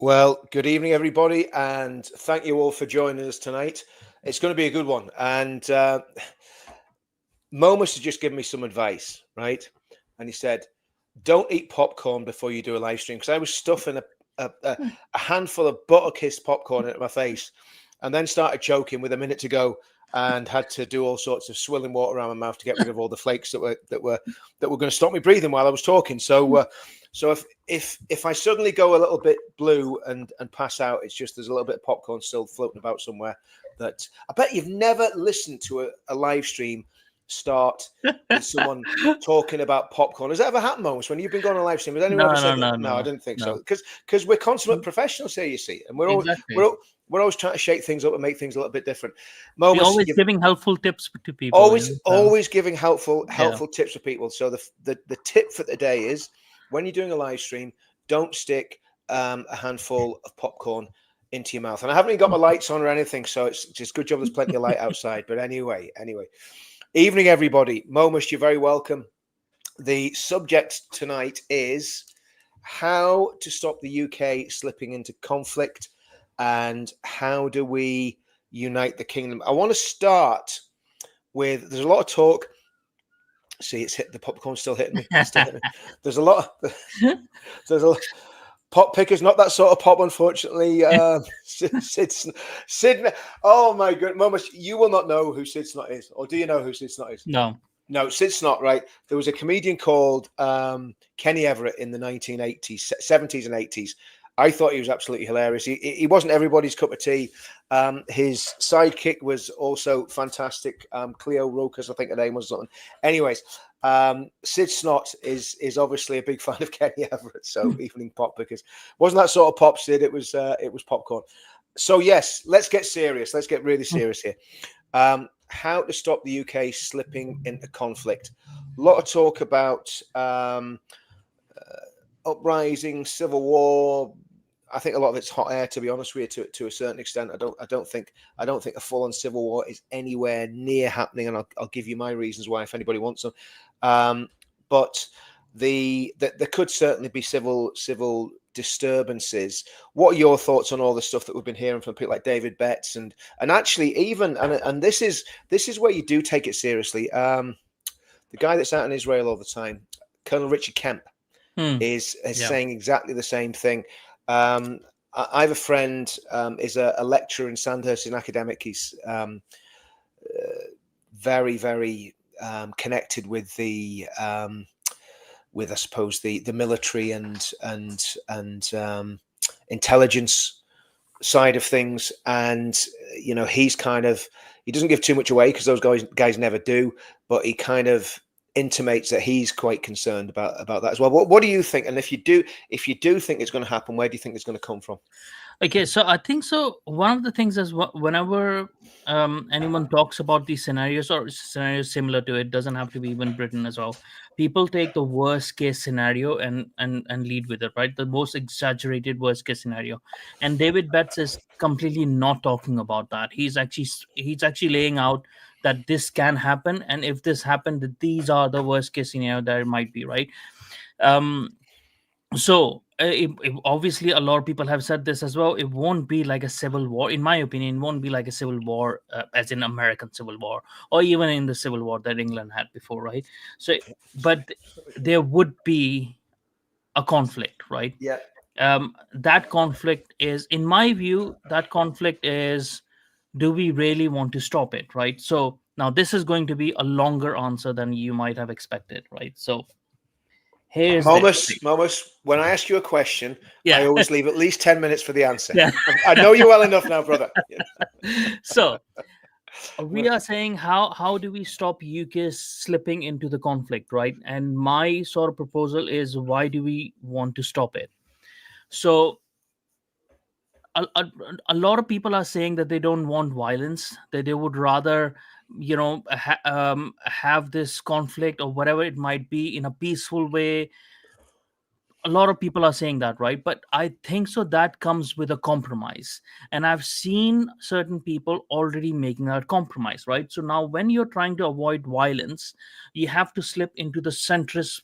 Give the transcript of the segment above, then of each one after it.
Well, good evening, everybody, and thank you all for joining us tonight. It's going to be a good one. And Momus has just given me some advice, right? And he said, don't eat popcorn before you do a live stream, because I was stuffing a handful of butter-kissed popcorn into my face and then started choking with a minute to go and had to do all sorts of swilling water around my mouth to get rid of all the flakes that were going to stop me breathing while I was talking. So if I suddenly go a little bit blue and pass out, it's just there's a little bit of popcorn still floating about somewhere. That I bet you've never listened to a live stream start with someone talking about popcorn. Has that ever happened, Momus, when you've been going on a live stream? Has anyone ever said that? No, I didn't think so. Because we're consummate professionals here, you see, and we're always trying to shake things up and make things a little bit different. Momus, we're always giving helpful tips to people. Always giving helpful tips to people. So the tip for the day is, when you're doing a live stream, don't stick a handful of popcorn into your mouth. And I haven't even got my lights on or anything, so it's just good job there's plenty of light outside. But anyway. Evening, everybody. Momus, you're very welcome. The subject tonight is how to stop the UK slipping into conflict and how do we unite the kingdom. I want to start with, there's a lot of talk. See, it's hit the popcorn still hitting me. There's a lot. There's a lot. Pop pickers, not that sort of pop, unfortunately. Sid. Oh my goodness, Momus, you will not know who Sid Snot is, or do you know who Sid Snot is? No, Sid Snot, right? There was a comedian called Kenny Everett in the 1980s, 70s, and 80s. I thought he was absolutely hilarious. He wasn't everybody's cup of tea. His sidekick was also fantastic. Cleo Rokas, I think her name was something. Anyways, Sid Snot is obviously a big fan of Kenny Everett. So evening pop, because wasn't that sort of pop, Sid? It was popcorn. So yes, let's get serious. Let's get really serious here. How to stop the UK slipping into conflict. A lot of talk about uprising, civil war. I think a lot of it's hot air, to be honest with you, to a certain extent. I don't think a full-on civil war is anywhere near happening, and I'll give you my reasons why if anybody wants them. But there could certainly be civil disturbances. What are your thoughts on all the stuff that we've been hearing from people like David Betts and actually even and this is where you do take it seriously. The guy that's out in Israel all the time, Colonel Richard Kemp, is saying exactly the same thing. I have a friend, is a lecturer in Sandhurst, an academic. He's very, very connected with the I suppose the military and intelligence side of things. And he's he doesn't give too much away because those guys never do, but he kind of intimates that he's quite concerned about that as well. What do you think? And if you do think it's going to happen, where do you think it's going to come from? Okay, so I think so. One of the things is whenever anyone talks about these scenarios or scenarios similar to it, doesn't have to be even Britain as well. People take the worst case scenario and lead with it, right? The most exaggerated worst case scenario. And David Betts is completely not talking about that. He's actually laying out that this can happen, and if this happened, these are the worst case scenario that it might be, right? Obviously a lot of people have said this as well. It won't be like a civil war, in my opinion. It won't be like a civil war as in American Civil War, or even in the Civil War that England had before, right? So but there would be a conflict, right? Yeah. That conflict is, in my view, do we really want to stop it, right? So now this is going to be a longer answer than you might have expected, right? So here's Momus, when I ask you a question, I always leave at least 10 minutes for the answer. Yeah. I know you well enough now, brother. So we are saying how do we stop UK slipping into the conflict, right? And my sort of proposal is, why do we want to stop it? So a lot of people are saying that they don't want violence, that they would rather have this conflict or whatever it might be in a peaceful way. A lot of people are saying that, right? But I think so that comes with a compromise, and I've seen certain people already making that compromise, right? So now when you're trying to avoid violence, you have to slip into the centrist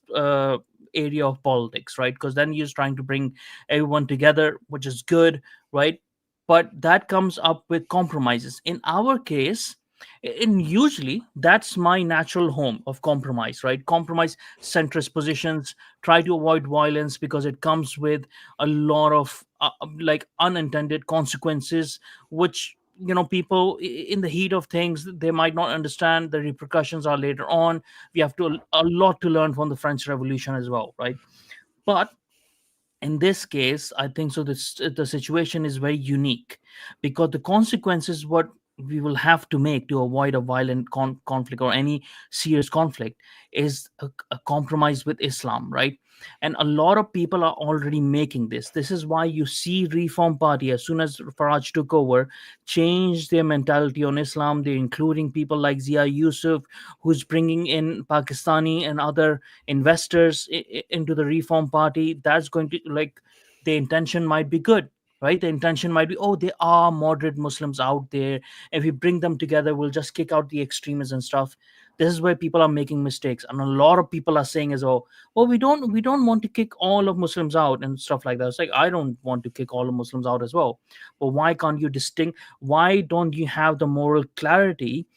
area of politics, right? Because then you're trying to bring everyone together, which is good, right? But that comes up with compromises. In our case, and usually that's my natural home of compromise, right? Compromise centrist positions, try to avoid violence because it comes with a lot of like unintended consequences, which people in the heat of things they might not understand the repercussions are later on. We have to a lot to learn from the French Revolution as well, right? But in this case, I think so the situation is very unique, because the consequences what we will have to make to avoid a violent conflict or any serious conflict is a compromise with Islam, right? And a lot of people are already making this is why you see Reform Party, as soon as Faraj took over, changed their mentality on Islam. They're including people like Zia Yusuf, who's bringing in Pakistani and other investors into the Reform Party. That's going to, like, the intention might be good, right? The intention might be, oh, there are moderate Muslims out there, if we bring them together we'll just kick out the extremists and stuff. This is where people are making mistakes, and a lot of people are saying as well, well, we don't want to kick all of Muslims out and stuff like that. It's like, I don't want to kick all of Muslims out as well, but why can't you distinct, why don't you have the moral clarity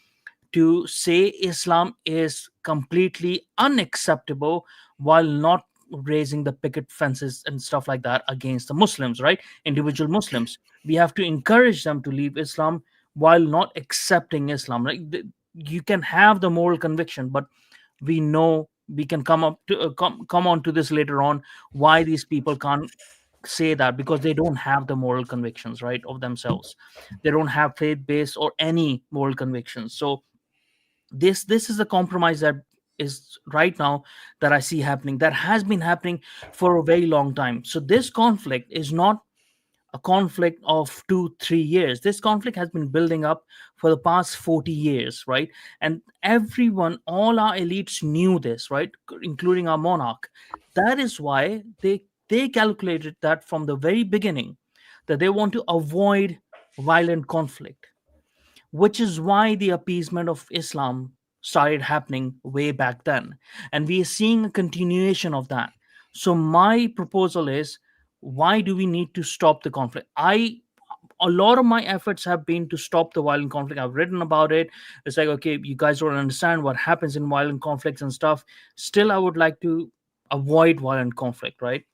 to say Islam is completely unacceptable while not raising the picket fences and stuff like that against the Muslims, right? Individual Muslims. We have to encourage them to leave Islam while not accepting Islam. Right? You can have the moral conviction, but we know we can come up to come on to this later on, why these people can't say that, because they don't have the moral convictions, right, of themselves. They don't have faith based or any moral convictions. So this is a compromise that is right now that I see happening, that has been happening for a very long time. So this conflict is not a conflict of 2 3 years. This conflict has been building up for the past 40 years, right? And everyone, all our elites knew this, right, including our monarch. That is why they calculated that from the very beginning, that they want to avoid violent conflict, which is why the appeasement of Islam started happening way back then. And we are seeing a continuation of that. So, my proposal is, why do we need to stop the conflict? A lot of my efforts have been to stop the violent conflict. I've written about it. It's like, okay, you guys don't understand what happens in violent conflicts and stuff. Still, I would like to avoid violent conflict, right?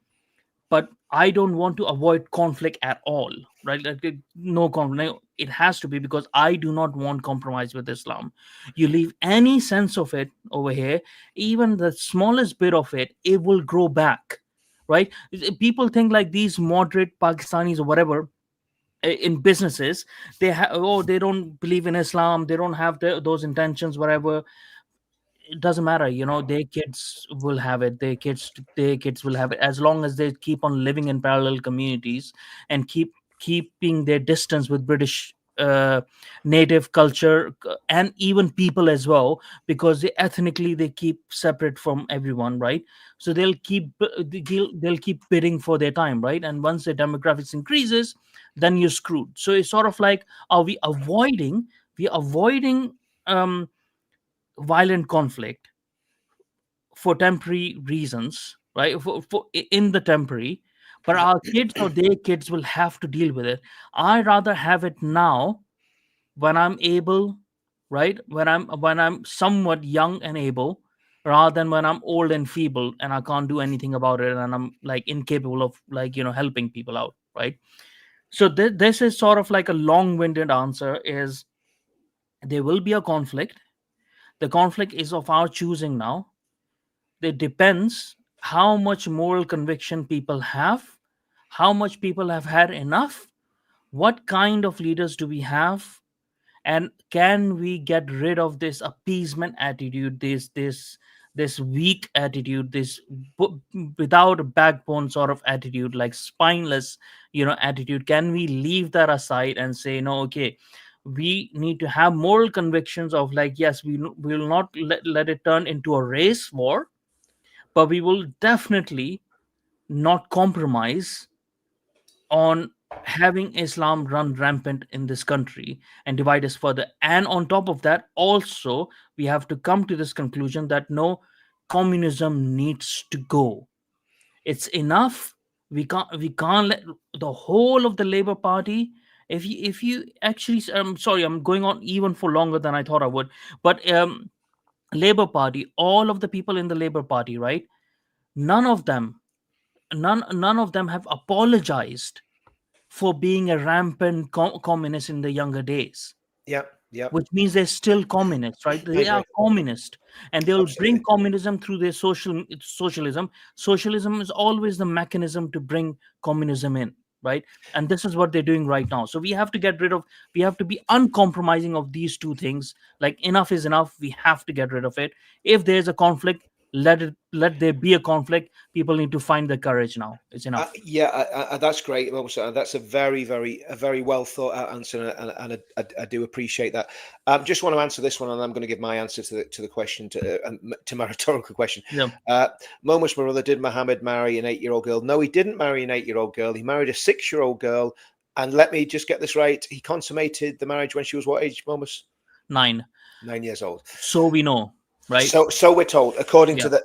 But I don't want to avoid conflict at all, right? Like, no conflict. It has to be, because I do not want compromise with Islam. You leave any sense of it over here, even the smallest bit of it, it will grow back, right? People think like these moderate Pakistanis or whatever, in businesses, oh, they don't believe in Islam, they don't have those intentions, whatever. It doesn't matter, their kids will have it, their kids will have it, as long as they keep on living in parallel communities and keeping their distance with British native culture, and even people as well, because they keep separate from everyone, right? So they'll keep bidding for their time, right? And once the demographics increases, then you're screwed. So it's sort of like, are we avoiding um violent conflict for temporary reasons, right? In the temporary, but our kids or their kids will have to deal with it. I rather have it now, when I'm able, right? When I'm somewhat young and able, rather than when I'm old and feeble and I can't do anything about it, and I'm like incapable of, like, helping people out, right? So this is sort of like a long-winded answer. Is there will be a conflict. The conflict is of our choosing now. It depends how much moral conviction people have, how much people have had enough, what kind of leaders do we have, and can we get rid of this appeasement attitude, this weak attitude, this bu- without a backbone sort of attitude, like spineless, attitude. Can we leave that aside and say, no, okay, we need to have moral convictions of, like, yes, we will not let it turn into a race war, but we will definitely not compromise on having Islam run rampant in this country and divide us further. And on top of that, also, we have to come to this conclusion that no, communism needs to go. It's enough. We can't let the whole of the Labour Party. If you actually, I'm sorry, I'm going on even for longer than I thought I would. But Labour Party, all of the people in the Labour Party, right? None of them, none of them have apologized for being a rampant communist in the younger days, Yeah, yeah, which means they're still communists, right? I They are agree. communist, and they will bring Absolutely. communism through their socialism. Socialism is always the mechanism to bring communism in, right? And this is what they're doing right now. So we have to get rid of. We have to be uncompromising of these two things. Like, enough is enough. We have to get rid of it. If there's a conflict, let there be a conflict. People need to find the courage now. It's enough. That's great. That's a very well thought out answer, and I do appreciate that. Just want to answer this one, and I'm going to give my answer to the question to my rhetorical question. Yeah. Momus, my brother, did Muhammad marry an 8-year-old girl? No, he didn't marry an 8-year-old girl. He married a 6-year-old girl. And let me just get this right. He consummated the marriage when she was what age, Momus? 9. 9 years old. So we know, right? So we're told, according Yeah. to the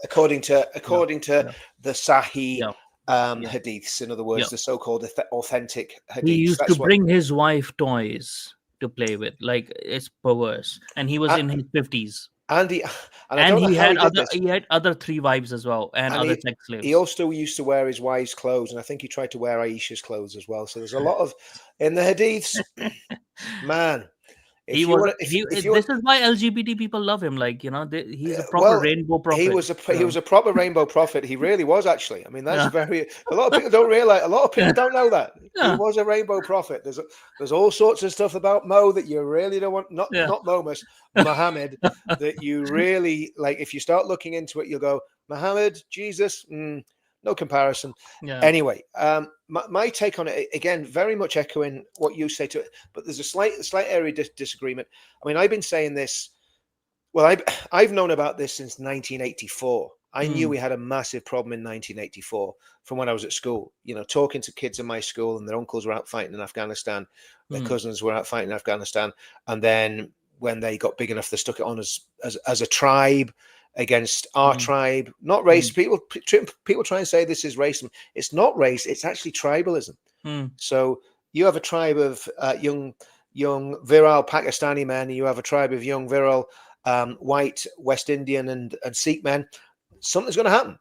Sahih Yeah. hadiths, in other words, Yeah. the so-called authentic hadiths. He used That's to bring his wife toys to play with. Like, it's perverse. And he was in his 50s. And I And don't know he how had he did this. he had other 3 wives as well, and other sex slaves. He also used to wear his wife's clothes, and I think he tried to wear Aisha's clothes as well. So there's a lot of in the hadiths, man. This is why LGBT people love him. Like, he's a proper rainbow prophet. He was a proper rainbow prophet. He really was, actually. I mean, that's a lot of people don't realize. A lot of people don't know that he was a rainbow prophet. There's all sorts of stuff about Mo that you really don't want. Not Momus, Muhammad, that you really like. If you start looking into it, you'll go, Muhammad, Jesus. No comparison. Yeah. Anyway, my take on it, again, very much echoing what you say to it, but there's a slight area of disagreement. I mean, I've been saying this. Well, I've known about this since 1984. I knew we had a massive problem in 1984 from when I was at school. Talking to kids in my school, and their uncles were out fighting in Afghanistan, their cousins were out fighting in Afghanistan, and then when they got big enough, they stuck it on as a tribe against our tribe, not race. People try and say this is racism. It's not race. It's actually tribalism. So you have a tribe of young virile Pakistani men. You have a tribe of young virile white West Indian and Sikh men. Something's going to happen.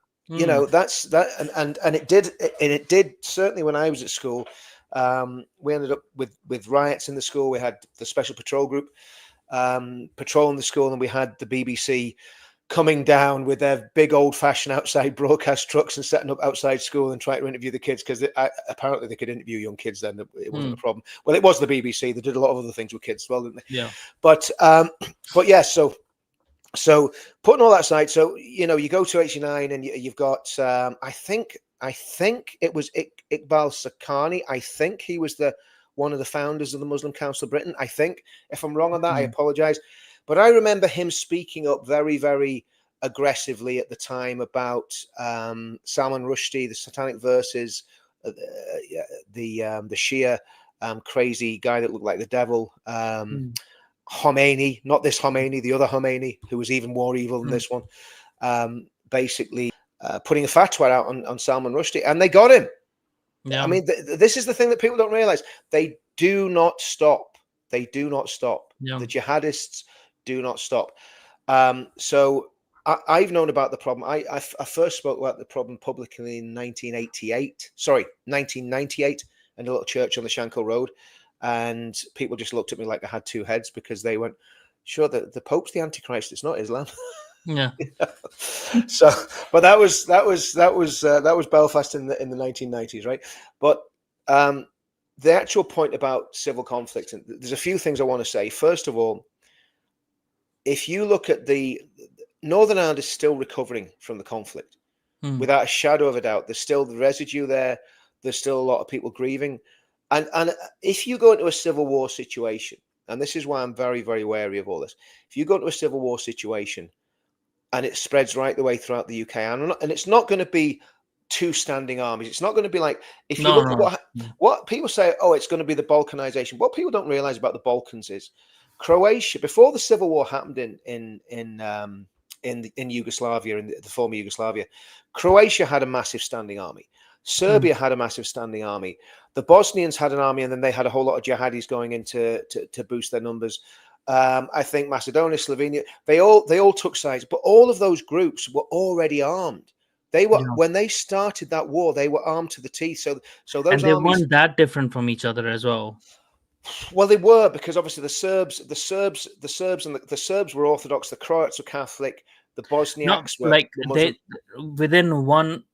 That's that. And it did certainly when I was at school. We ended up with riots in the school. We had the special patrol group patrolling the school, and we had the BBC coming down with their big old-fashioned outside broadcast trucks and setting up outside school and trying to interview the kids, because apparently they could interview young kids then. It wasn't a problem. Well, it was the BBC. They did a lot of other things with kids as well, didn't they? Yeah. But yeah, so putting all that aside, so you go to 89 and you've got I think it was Iqbal Sakani. I think he was one of the founders of the Muslim Council of Britain. I think. If I'm wrong on that, I apologize. But I remember him speaking up very, very aggressively at the time about Salman Rushdie, the Satanic Verses, the Shia crazy guy that looked like the devil, Khomeini, not this Khomeini, the other Khomeini, who was even more evil than this one, basically putting a fatwa out on Salman Rushdie, and they got him. Yeah. I mean, this is the thing that people don't realize. They do not stop. They do not stop. Yeah. The jihadists do not stop. So I've known about the problem. I first spoke about the problem publicly in 1998, in a little church on the Shankill Road. And people just looked at me like I had two heads, because they went, sure, the Pope's the Antichrist. It's not Islam. Yeah. So, but that was Belfast in the 1990s, right? But the actual point about civil conflict, and there's a few things I want to say. First of all, if you look at Northern Ireland is still recovering from the conflict, without a shadow of a doubt. There's still the residue there. There's still a lot of people grieving, and if you go into a civil war situation, and this is why I'm very, very wary of all this. If you go into a civil war situation, and it spreads right the way throughout the UK, and it's not going to be two standing armies. It's not going to be like, if you look at what people say, oh, it's going to be the Balkanization. What people don't realize about the Balkans is Croatia, before the civil war happened in in Yugoslavia, in the former Yugoslavia. Croatia had a massive standing army. Mm. Serbia had a massive standing army. The Bosnians had an army, and then they had a whole lot of jihadis going in to boost their numbers. I think Macedonia, Slovenia, they all took sides, but all of those groups were already armed. They were, Yeah. when they started that war, they were armed to the teeth. So those And they armies, weren't that different from each other as well. well, they were, because obviously the Serbs were Orthodox, the Croats were Catholic, the No, Bosniaks were like Muslim. within one,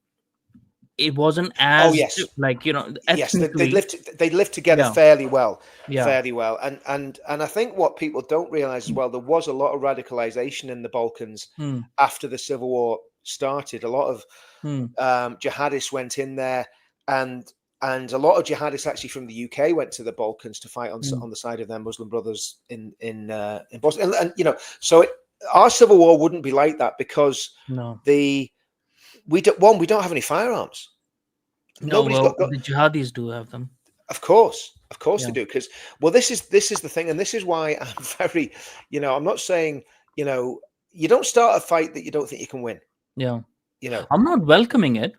it wasn't Oh as yes, like, yes, ethnically. they lived together Yeah. fairly well, Yeah. and I think what people don't realize as well, there was a lot of radicalization in the Balkans Hmm. after the civil war started. A lot of Hmm. jihadists went in there, and a lot of jihadists actually from the UK went to the Balkans to fight Hmm. on the side of their Muslim brothers in Bosnia. And so our civil war wouldn't be like that, because No. we don't have any firearms. No. Nobody's Well, got. the jihadis do have them. Of course they Yeah. do, because, well, this is the thing, and this is why I'm very, I'm not saying, you don't start a fight that you don't think you can win. Yeah. You know. I'm not welcoming it.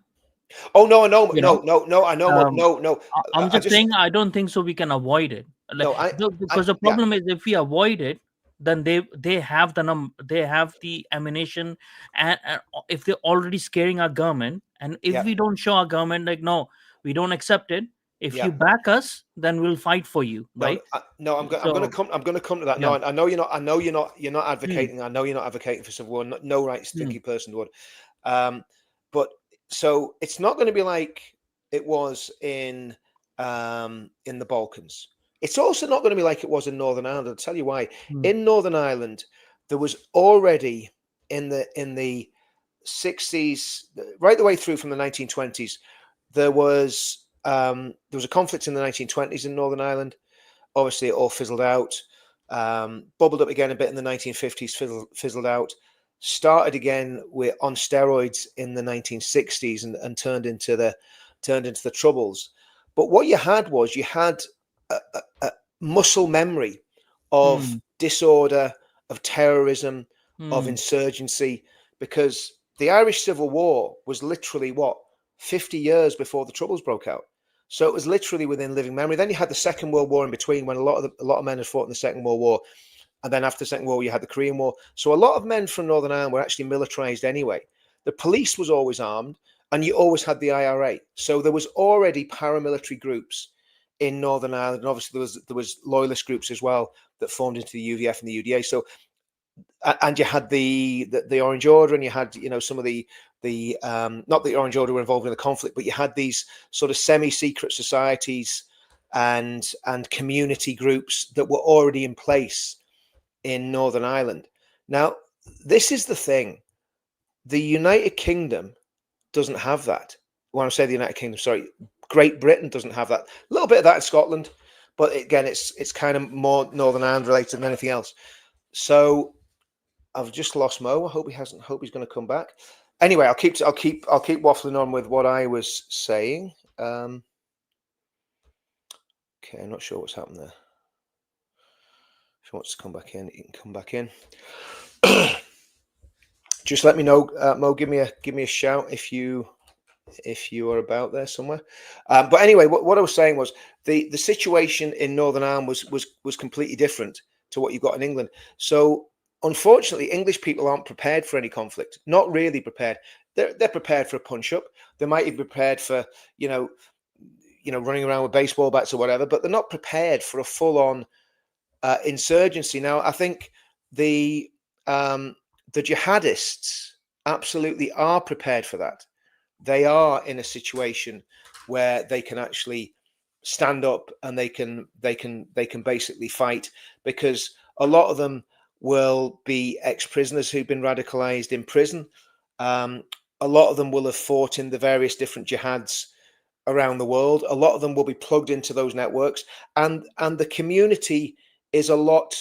Oh no, no, You know. no! I know, Um, no, no. I'm I just just saying I don't think so we can avoid it. Like, no, because the yeah, problem is, if we avoid it, then they have they have the ammunition, and if they're already scaring our government, and if yeah, we don't show our government, like, no, we don't accept it. If yeah. you back us, then we'll fight for you, No, right? no, I'm going to So come. I'm going to come to that. yeah. No, I know you're not. I know you're not Mm, advocating. I know you're not advocating for civil war. No right mm, thinking person would. Um, but so it's not going to be like it was in the Balkans. It's also not going to be like it was in Northern Ireland. I'll tell you why. mm, In Northern Ireland, there was already in the 60s, right the way through from the 1920s, there was a conflict in the 1920s in Northern Ireland. Obviously, it all fizzled out. Bubbled up again a bit in the 1950s, fizzled out. Started again on steroids in the 1960s, and turned into the Troubles. But what you had was a muscle memory of mm, disorder, of terrorism, of mm, insurgency, because the Irish Civil War was literally 50 years before the Troubles broke out. So it was literally within living memory. Then you had the Second World War in between, when a lot of men had fought in the Second World War, and then after the Second World War, you had the Korean War. So a lot of men from Northern Ireland were actually militarized anyway. The police was always armed, and you always had the IRA. So there was already paramilitary groups in Northern Ireland, and obviously there was loyalist groups as well that formed into the UVF and the UDA. So and you had the Orange Order, and you had some of the not the Orange Order were involved in the conflict, but you had these sort of semi-secret societies and community groups that were already in place in Northern Ireland. Now, this is the thing: the United Kingdom doesn't have that. When I say the United Kingdom, sorry, Great Britain doesn't have that. A little bit of that in Scotland, but again, it's kind of more Northern Ireland related than anything else. So I've just lost Mo. I hope he hasn't. Hope he's going to come back. Anyway, I'll keep waffling on with what I was saying. Okay, I'm not sure what's happened there. If he wants to come back in, he can come back in. Just let me know, Mo. Give me a shout if you are about there somewhere. But anyway, what I was saying was the situation in Northern Ireland was completely different to what you've got in England. So unfortunately, English people aren't prepared for any conflict. Not really prepared. They're prepared for a punch up. They might even be prepared for running around with baseball bats or whatever. But they're not prepared for a full on insurgency. Now, I think the jihadists absolutely are prepared for that. They are in a situation where they can actually stand up, and they can basically fight, because a lot of them will be ex-prisoners who've been radicalized in prison. A lot of them will have fought in the various different jihads around the world. A lot of them will be plugged into those networks, and the community is a lot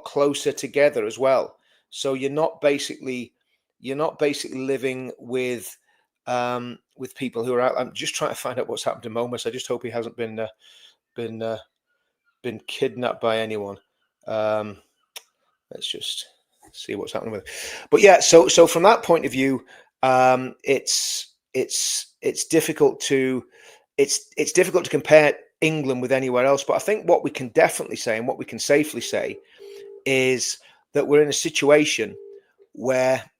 closer together as well. So you're not basically living with people who are out. I'm just trying to find out what's happened to Momus. I just hope he hasn't been kidnapped by anyone. Let's just see what's happening with it. But yeah, so from that point of view, it's difficult to compare England with anywhere else. But I think what we can definitely say and what we can safely say is that we're in a situation where,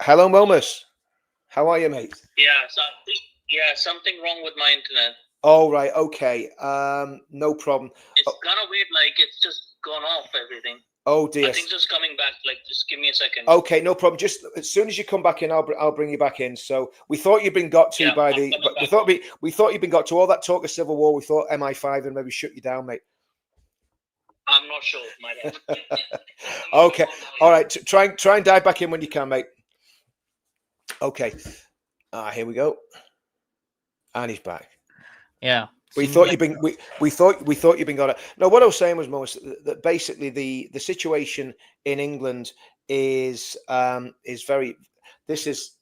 hello, Momus, how are you, mate? Something wrong with my internet. Oh, right, okay, no problem. It's kind of weird, like it's just gone off everything. Oh dear. I think just coming back. Like, just give me a second. Okay, no problem. Just as soon as you come back in, I'll bring you back in. So we thought you'd been got to by the. But we thought you'd been got to all that talk of civil war. We thought MI5 and maybe shut you down, mate. I'm not sure. My bad. Okay, all right. Try and dive back in when you can, mate. Okay. Here we go. And he's back. Yeah. We thought you'd been. We thought you'd been got it. No, what I was saying was, Momus, that basically the situation in England is very. This is.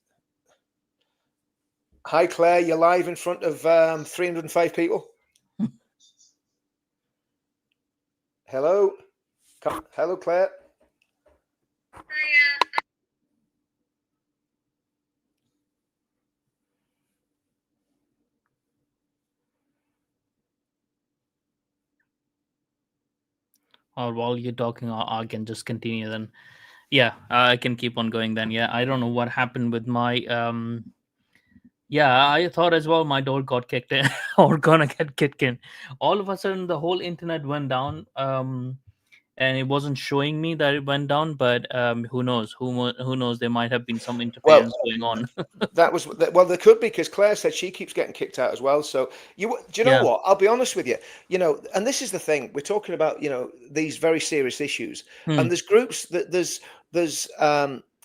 Hi, Claire. You're live in front of 305 people. Hello. Hello, Claire. Or while you're talking, I can just continue then. Yeah, I can keep on going then. Yeah, I don't know what happened with my yeah, I thought as well my door got kicked in or gonna get kicked in. All of a sudden the whole internet went down. And it wasn't showing me that it went down, but who knows? Who knows? There might have been some interference going on. There could be, because Claire said she keeps getting kicked out as well. So do you know what? I'll be honest with you. And this is the thing, we're talking about. These very serious issues, and there's groups that there's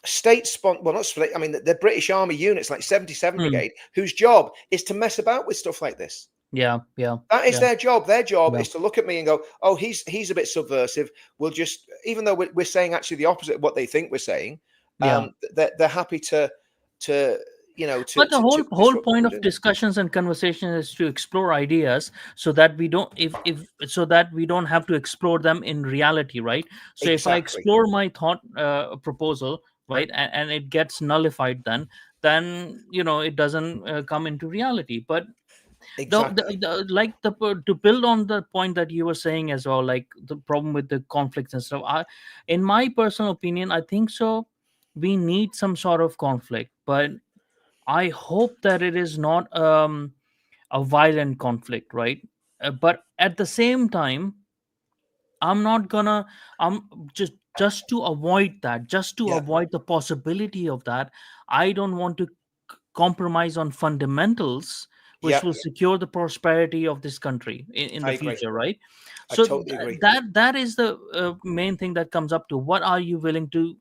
state not state. I mean, the British Army units like 77 Brigade, whose job is to mess about with stuff like this. Yeah. That is their job. Their job is to look at me and go, "Oh, he's a bit subversive." We'll just, even though we're saying actually the opposite of what they think we're saying, they're happy to. But the whole point of discussions and conversations is to explore ideas, so that we don't so that we don't have to explore them in reality, right? So if I explore my thought proposal, right, and it gets nullified, then it doesn't come into reality. But to build on the point that you were saying as well, like the problem with the conflicts and stuff, in my personal opinion, I think so we need some sort of conflict, but I hope that it is not a violent conflict, right? But at the same time, I'm not gonna. I'm just to avoid that, just to avoid the possibility of that. I don't want to compromise on fundamentals which will secure the prosperity of this country in the future, right? So I totally agree. That is the main thing that comes up to: what are you willing to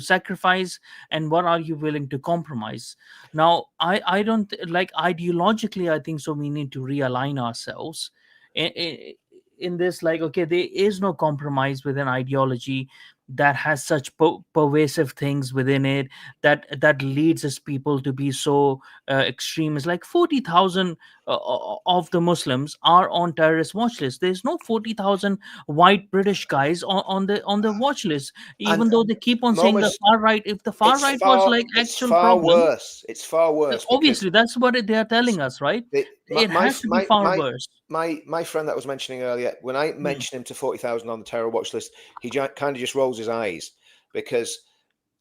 sacrifice, and what are you willing to compromise? Now, I don't like, ideologically, I think so we need to realign ourselves in this. Like, okay, there is no compromise with an ideology that has such pervasive things within it, that leads us people to be so extreme. It's like 40,000 of the Muslims are on terrorist watch list. There's no 40,000 white British guys on the watch list, even though they keep on saying the far right. If the far right was like actual problem, it's far worse. Obviously, that's what they are telling us, right? It has to be far worse. My friend that was mentioning earlier, when I mentioned him to 40,000 on the terror watch list, he kind of just rolls his eyes, because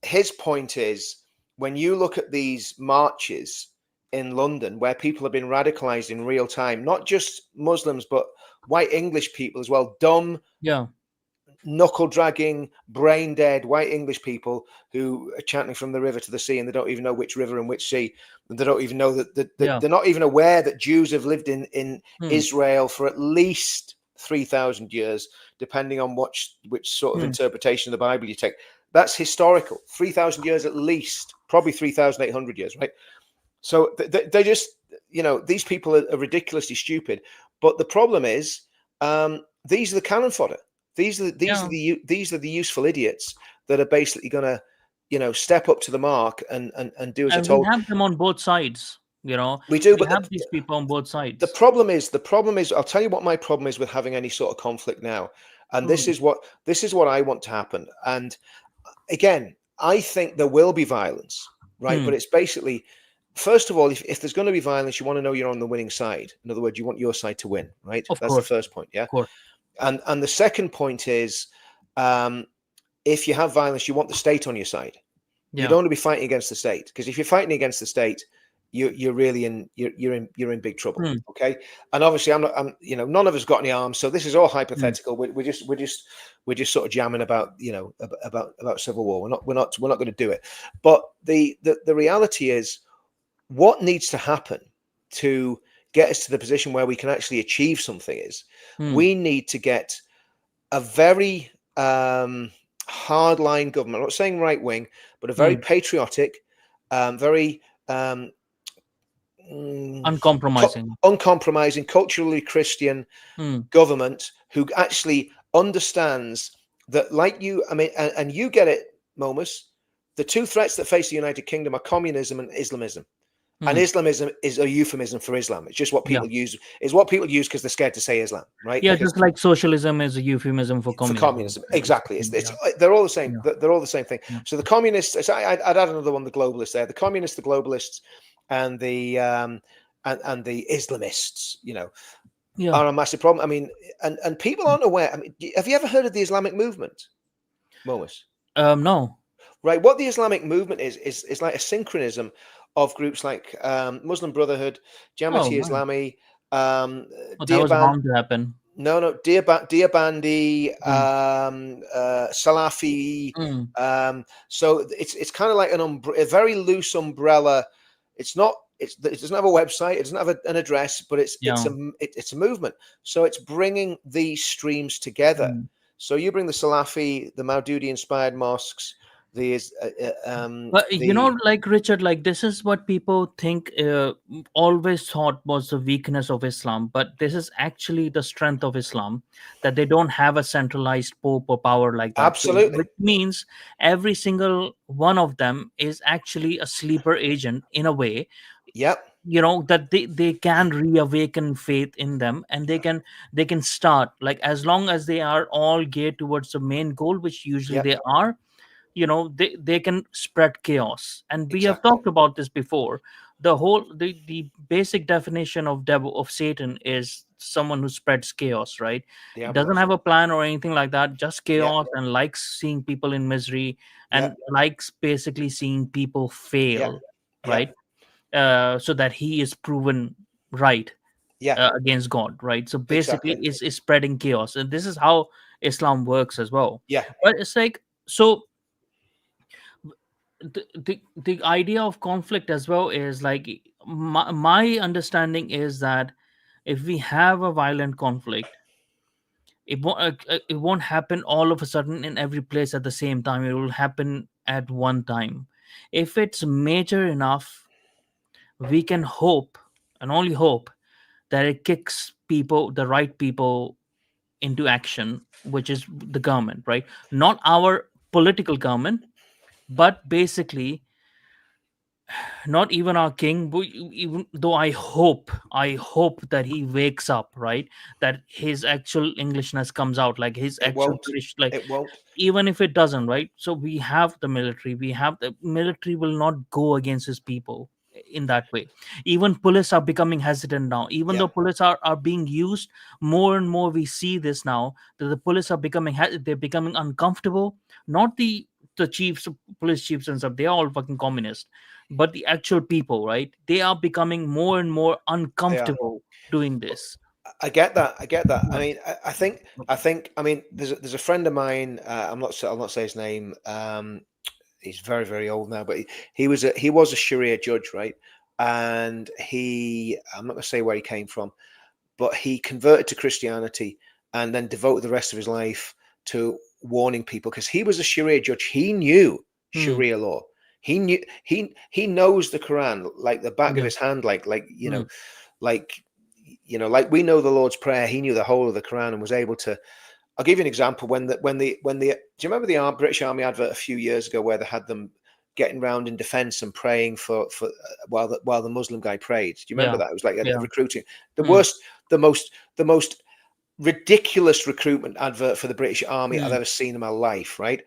his point is, when you look at these marches in London where people have been radicalized in real time, not just Muslims, but white English people as well, dumb, knuckle dragging, brain dead white English people who are chanting from the river to the sea, and they don't even know which river and which sea. They don't even know that they're not even aware that Jews have lived in Israel for at least 3,000 years, depending on which sort of interpretation of the Bible you take. That's historical. 3,000 years at least, probably 3,800 years, right? So they just, these people are ridiculously stupid. But the problem is, these are the cannon fodder. These are the useful idiots that are basically going to, step up to the mark and do as they're told. We have them on both sides. We do, but have these people on both sides. The problem is, I'll tell you what my problem is with having any sort of conflict now, and this is what I want to happen. And again, I think there will be violence, right? But it's basically, first of all, if there's going to be violence, you want to know you're on the winning side. In other words, you want your side to win, right? Of That's the course, first point, yeah. of course. And the second point is, if you have violence, you want the state on your side. You Yeah. don't want to be fighting against the state, because if you're fighting against the state, you're really in big trouble. Okay, and obviously I'm none of us got any arms, so this is all hypothetical. We're just sort of jamming about about civil war. We're not going to do it. But the reality is, what needs to happen to get us to the position where we can actually achieve something is we need to get a very hardline government. I'm not saying right wing, but a very patriotic, very Uncompromising. uncompromising, culturally Christian government who actually understands that, like you, I mean, and you get it, Momus, the two threats that face the United Kingdom are communism and Islamism. And Islamism is a euphemism for Islam. It's just what people use. Is what people use because they're scared to say Islam, right? Yeah, because just like socialism is a euphemism for communism. Exactly. It's they're all the same. They're all the same thing. So the communists. So I'd add another one. The globalists there. The communists, the globalists, and the Islamists. Are a massive problem. I mean, and people aren't aware. I mean, have you ever heard of the Islamic movement, Momus? No. Right. What the Islamic movement is like a synchronism of groups like Muslim Brotherhood, Jamati Islami, that was bound to happen. Deobandi, Salafi. So it's kind of like a very loose umbrella. It doesn't have a website. It doesn't have an address, but it's a movement. So it's bringing these streams together. So you bring the Salafi, the Maududi-inspired mosques. But like Richard, like this is what people think always thought was the weakness of Islam, but this is actually the strength of Islam, that they don't have a centralized pope or power like that. Absolutely. Which means every single one of them is actually a sleeper agent in a way. Yep. That they can reawaken faith in them, and they can start, like, as long as they are all geared towards the main goal, which usually they are. They can spread chaos, and we have talked about this before. The basic definition of devil, of Satan, is someone who spreads chaos, right? Doesn't have a plan or anything like that, just chaos, and likes seeing people in misery, and likes basically seeing people fail, right? So that he is proven right against God, right? So basically is spreading chaos, and this is how Islam works as well. But it's like, so the idea of conflict as well is like, my understanding is that if we have a violent conflict, it won't happen all of a sudden in every place at the same time. It will happen at one time. If it's major enough, we can hope, and only hope, that it kicks the right people into action, which is the government, right? Not our political government, but basically not even our king. Even though I hope that he wakes up, right? That his actual Englishness comes out, like his actual British, like, it won't. even if it doesn't, right? So we have the military will not go against his people in that way. Even police are becoming hesitant now, even though police are being used more and more. We see this now, that the police are they're becoming uncomfortable. Not the chiefs, police chiefs and stuff, they're all fucking communist, but the actual people, right? They are becoming more and more uncomfortable doing this. I get that. I mean, I think. I mean, there's a friend of mine. I'll not say his name. He's very, very old now, but he was a Sharia judge, right? And I'm not going to say where he came from, but he converted to Christianity and then devoted the rest of his life to warning people, because he was a Sharia judge. He knew Sharia law. He knows the Quran like the back of his hand, like we know the Lord's Prayer. He knew the whole of the Quran and was able to. I'll give you an example. When the do you remember the British Army advert a few years ago where they had them getting round in defence and praying for while the Muslim guy prayed? Do you remember that? It was like a recruiting. The most ridiculous recruitment advert for the British Army I've ever seen in my life, right?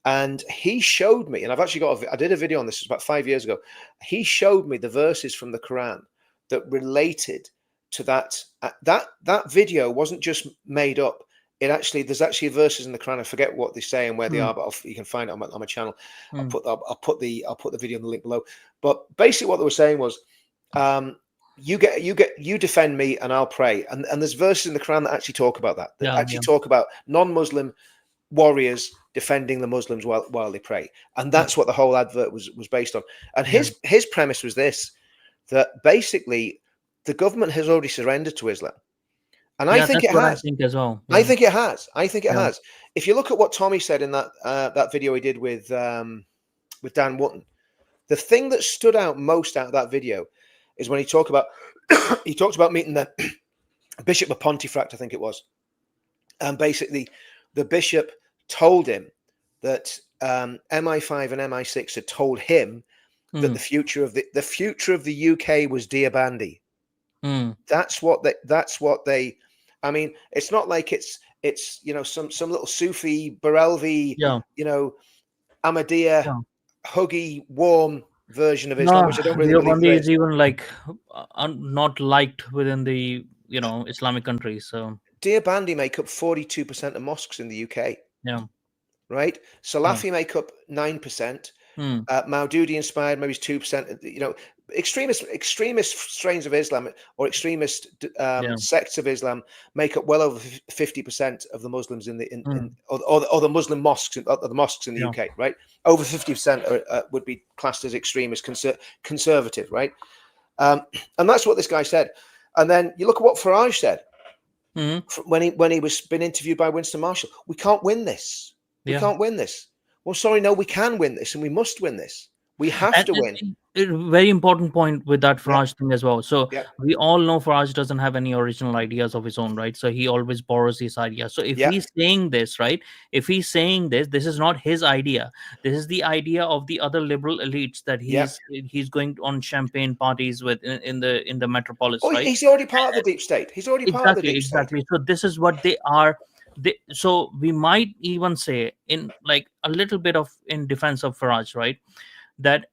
And he showed me, and I've actually I did a video on this about 5 years ago. He showed me the verses from the Quran that related to that. That video wasn't just made up. There's actually verses in the Quran. I forget what they say and where they are, but you can find it on my channel. I'll put the video in the link below. But basically, what they were saying was, you defend me and I'll pray. And there's verses in the Quran that actually talk about that. Talk about non-Muslim warriors defending the Muslims while they pray. And that's what the whole advert was based on. And his premise was this, that basically the government has already surrendered to Islam. And I think it has. I think as well. I think it has. Has. If you look at what Tommy said in that video he did with Dan Wootton, the thing that stood out most out of that video is when he talked about meeting the Bishop of Pontefract, I think it was. And basically the bishop told him that MI5 and MI6 had told him that the future of the UK was Dear Bandy. That's what they. I mean, it's not like it's some little Sufi Barelvi, Ahmadiyya, huggy, warm version of Islam, which I don't really believe Deobandi is even like not liked within the Islamic countries. So Dear Bandy make up 42% of mosques in the UK. Yeah. Right. Salafi make up 9%. Maududi inspired maybe 2%. Extremist strains of Islam or extremist sects of Islam make up well over 50% of the Muslims in the Muslim mosques, the mosques in the UK. Right. Over 50% would be classed as extremist conservative. Right. And that's what this guy said. And then you look at what Farage said when he was been interviewed by Winston Marshall. We can't win this. We can't win this. Well, sorry, no, we can win this, and we must win this. We have to win. Very important point with that Farage thing as well. So we all know Farage doesn't have any original ideas of his own, right? So he always borrows these ideas. So if he's saying this, right? If he's saying this is not his idea. This is the idea of the other liberal elites that he's going on champagne parties with in the metropolis, right? He's already part of the deep state. He's already part of the deep state. Exactly. So this is what they are. So we might even say, in like a little bit of in defense of Farage, right, that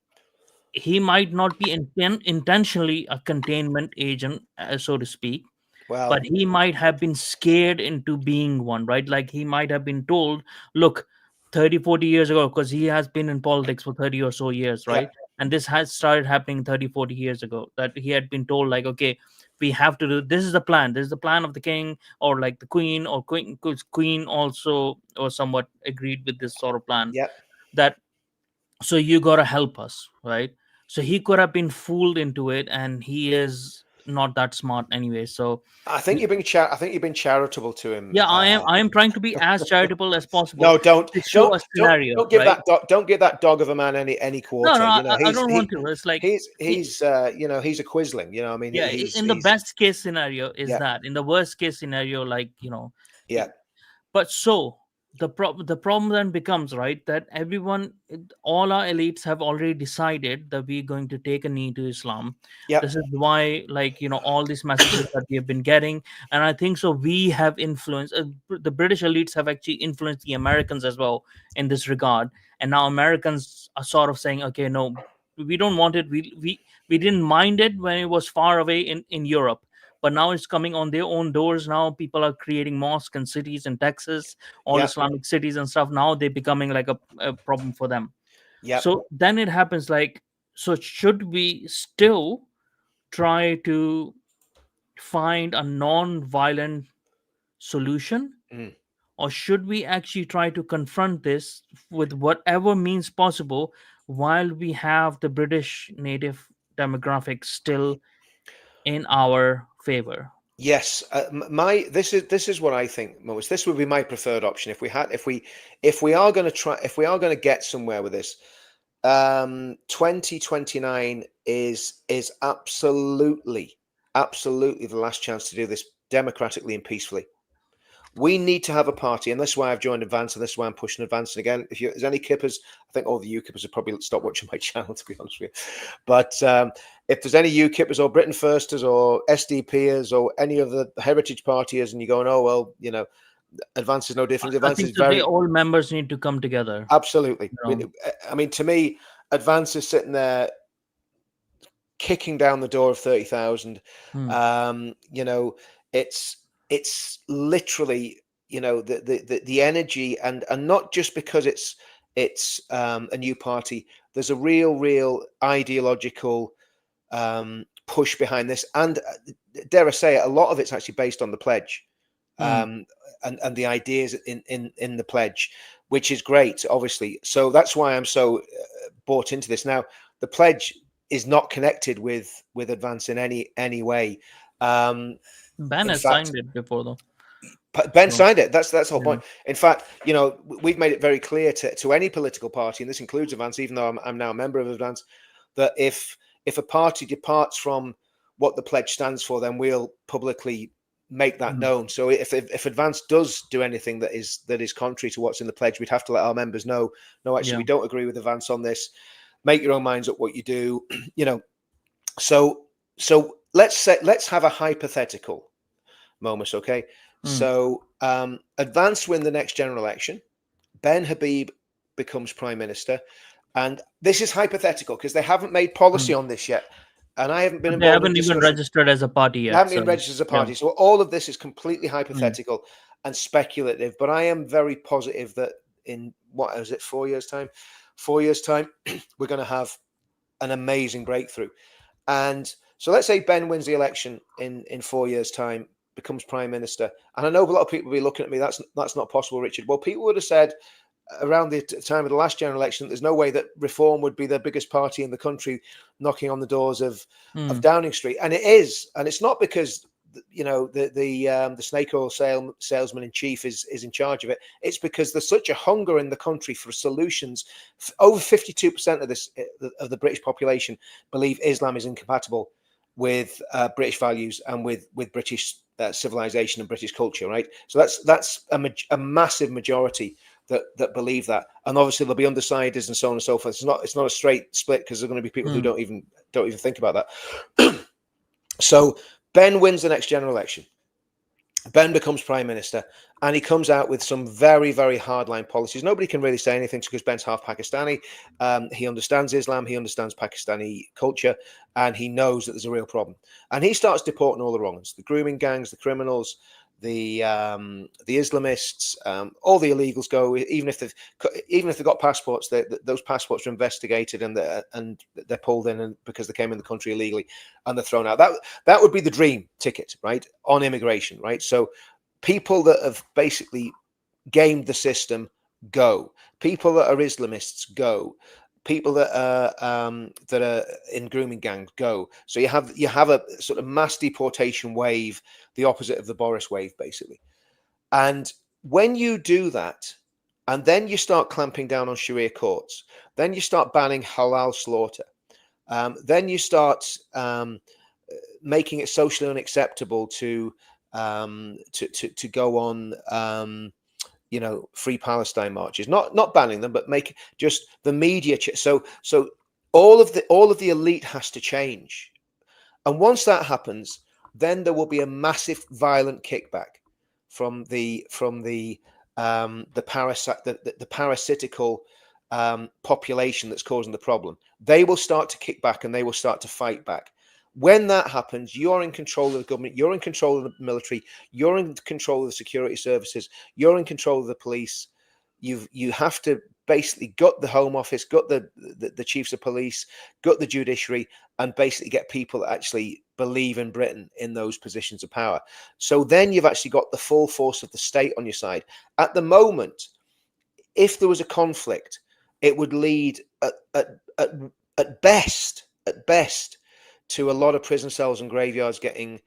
he might not be intentionally a containment agent, so to speak, but he might have been scared into being one, right? Like he might have been told, look, 30-40 years ago, because he has been in politics for 30 or so years, right? And this has started happening 30-40 years ago, that he had been told, like, okay, we have to do this, is the plan, this is the plan of the king, or like the queen, or queen also or somewhat agreed with this sort of plan, that so you gotta help us, right? So he could have been fooled into it, and he is not that smart anyway. So I think you've been charitable to him. Yeah, I am trying to be as charitable as possible. No, don't show a scenario. Don't give don't give that dog of a man any quarter. No, I don't want to. It's like he's a quisling. I mean, in the best case scenario is that. In the worst case scenario, like But so the problem then becomes, right, that all our elites have already decided that we're going to take a knee to Islam. This is why, like, all these messages that we have been getting, and I think so we have influenced the British elites have actually influenced the Americans as well in this regard, and now Americans are sort of saying, okay, no, we don't want it. We didn't mind it when it was far away in Europe. But now it's coming on their own doors. Now people are creating mosques and cities in Texas, all Islamic cities and stuff. Now they're becoming like a problem for them. So then it happens like, so should we still try to find a non-violent solution? Or should we actually try to confront this with whatever means possible while we have the British native demographic still in our favor? Yes, this is what I think, Momus. This would be my preferred option if we are going to get somewhere with this. 2029 is absolutely the last chance to do this democratically and peacefully. We need to have a party, and this is why I've joined Advance, and this is why I'm pushing Advance. And again, if there's any kippers, I think all the UKippers have probably stopped watching my channel, to be honest with you. But if there's any UKippers or Britain Firsters or SDPers or any of the Heritage Partiers, and you're going, oh well, Advance is no different. I Advance think is so. They very all members need to come together. absolutely. You know? I mean, to me, Advance is sitting there kicking down the door of 30,000. Hmm. You know, it's literally, you know, the energy, and not just because it's a new party. There's a real ideological push behind this, and dare I say it, a lot of it's actually based on the pledge, and the ideas in the pledge, which is great, obviously. So that's why I'm so bought into this. Now, the pledge is not connected with Advance in any way. Ben In has fact, signed it before, though. Ben So, signed it. That's the whole yeah. point. In fact, you know, we've made it very clear to any political party, and this includes Advance, even though I'm now a member of Advance, that if a party departs from what the pledge stands for, then we'll publicly make that known. So if Advance does do anything that is contrary to what's in the pledge, we'd have to let our members know. No, actually, Yeah. we don't agree with Advance on this. Make your own minds up what you do. You know. So let's have a hypothetical, Momus. Okay. So Advance win the next general election. Ben Habib becomes prime minister, and this is hypothetical because they haven't made policy on this yet, and I haven't been But they involved in haven't even discussion. registered as a party They yet. haven't So been registered as a yeah. party, so all of this is completely hypothetical and speculative. But I am very positive that in what is it, 4 years time, we're going to have an amazing breakthrough. And so let's say Ben wins the election in 4 years time, becomes prime minister, and I know a lot of people will be looking at me, that's not possible, Richard. Well, people would have said around the time of the last general election, there's no way that Reform would be the biggest party in the country, knocking on the doors of Downing Street, and it is. And it's not because, you know, the snake oil salesman in chief is in charge of it. It's because there's such a hunger in the country for solutions. Over 52% of the British population believe Islam is incompatible with British values and with British civilization and British culture, right? So that's a massive majority that believe that, and obviously there'll be undecideds and so on and so forth. It's not a straight split, because there's going to be people who don't even think about that. So Ben wins the next general election. Ben becomes prime minister, and he comes out with some very, very hardline policies. Nobody can really say anything because Ben's half Pakistani. He understands Islam, he understands Pakistani culture, and he knows that there's a real problem. And he starts deporting all the wrong ones: the grooming gangs, the criminals, the Islamists, all the illegals go. Even if they've got passports, those passports are investigated, and they're pulled in because they came in the country illegally, and they're thrown out. That would be the dream ticket, right, on immigration, right? So people that have basically gamed the system go. People that are Islamists go. People that are in grooming gangs go. So you have a sort of mass deportation wave, the opposite of the Boris wave, basically. And when you do that, and then you start clamping down on Sharia courts, then you start banning halal slaughter, then you start making it socially unacceptable to go on you know, free Palestine marches, not banning them, but make just the media. So all of the elite has to change, and once that happens, then there will be a massive violent kickback from the parasitical population that's causing the problem. They will start to kick back, and they will start to fight back. When that happens, you're in control of the government, you're in control of the military, you're in control of the security services, you're in control of the police. You have to basically gut the Home Office, gut the chiefs of police, gut the judiciary, and basically get people that actually believe in Britain in those positions of power. So then you've actually got the full force of the state on your side. At the moment, if there was a conflict, it would lead at best to a lot of prison cells and graveyards getting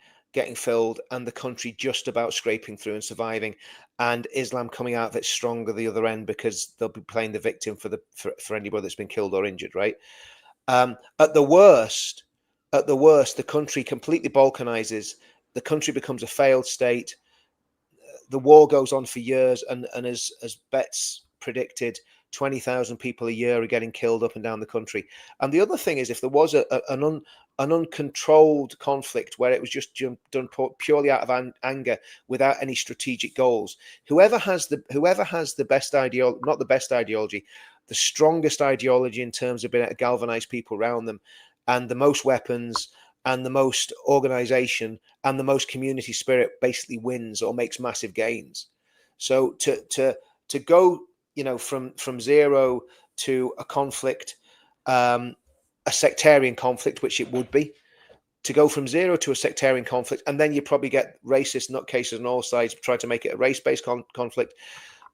filled, and the country just about scraping through and surviving, and Islam coming out of it stronger the other end, because they'll be playing the victim for anybody that's been killed or injured, right? At the worst, the country completely balkanizes. The country becomes a failed state. The war goes on for years, and as Betts predicted, 20,000 people a year are getting killed up and down the country. And the other thing is, if there was an uncontrolled conflict where it was just done purely out of anger without any strategic goals. Whoever has the best ideology, not the best ideology, the strongest ideology in terms of being able to galvanize people around them, and the most weapons and the most organization and the most community spirit basically wins or makes massive gains. So to go, from zero to a conflict, a sectarian conflict, which it would be, to go from zero to a sectarian conflict, and then you probably get racist nutcases on all sides trying to make it a race-based conflict,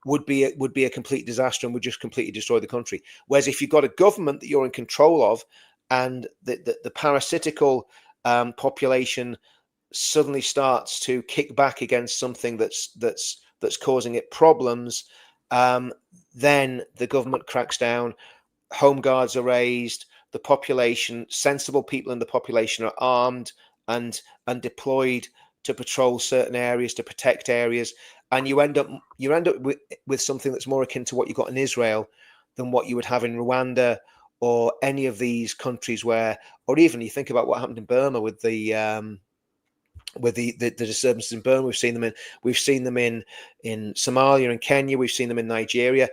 would be a complete disaster and would just completely destroy the country. Whereas if you've got a government that you're in control of, and the parasitical population suddenly starts to kick back against something that's causing it problems, then the government cracks down, home guards are raised, the population, sensible people in the population, are armed and deployed to patrol certain areas, to protect areas, and you end up with something that's more akin to what you got in Israel than what you would have in Rwanda or any of these countries where, or even you think about what happened in Burma with the disturbances in Burma. We've seen them in Somalia and Kenya. We've seen them in Nigeria.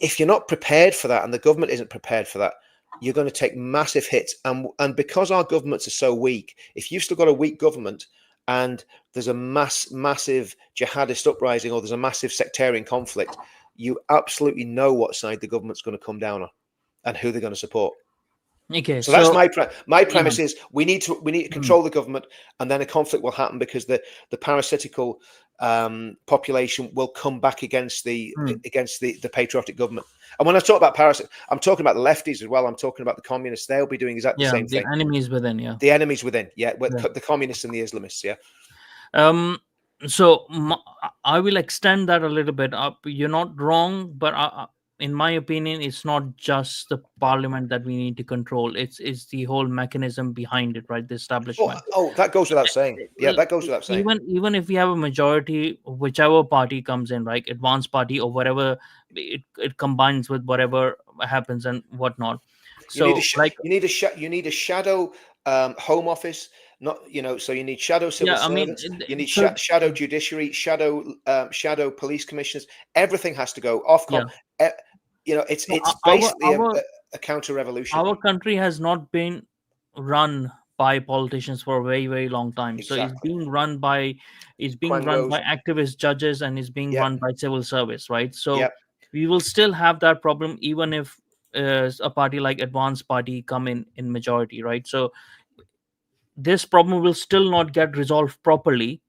If you're not prepared for that, and the government isn't prepared for that, you're going to take massive hits. And because our governments are so weak, if you've still got a weak government and there's a massive jihadist uprising or there's a massive sectarian conflict, you absolutely know what side the government's going to come down on and who they're going to support. Okay, So that's so my yeah. premise is we need to control the government, and then a conflict will happen because the parasitical population will come back against the patriotic government. And when I talk about parasites, I'm talking about the lefties as well. I'm talking about the communists. They'll be doing exactly the Yeah, same the thing. enemies within. Yeah. The enemies within, Yeah. the communists and the Islamists, yeah. So I will extend that a little bit up. You're not wrong, but in my opinion, it's not just the parliament that we need to control. It's the whole mechanism behind it, right? The establishment. That goes without saying. Yeah, that goes without saying. Even if we have a majority, whichever party comes in, right, advanced party or whatever, it combines with whatever happens and whatnot. So you need a shadow home office, not so you need shadow civil yeah, I mean, servants, you need so shadow judiciary, shadow police commissioners. Everything has to go off. yeah, It's so basically a counter revolution. our country has not been run by politicians for a very very long time. So Exactly. it's being run Quangos. by activist judges and is being Yep. run by civil service, right? So Yep. we will still have that problem even if a party like advanced party come in majority, right? So this problem will still not get resolved properly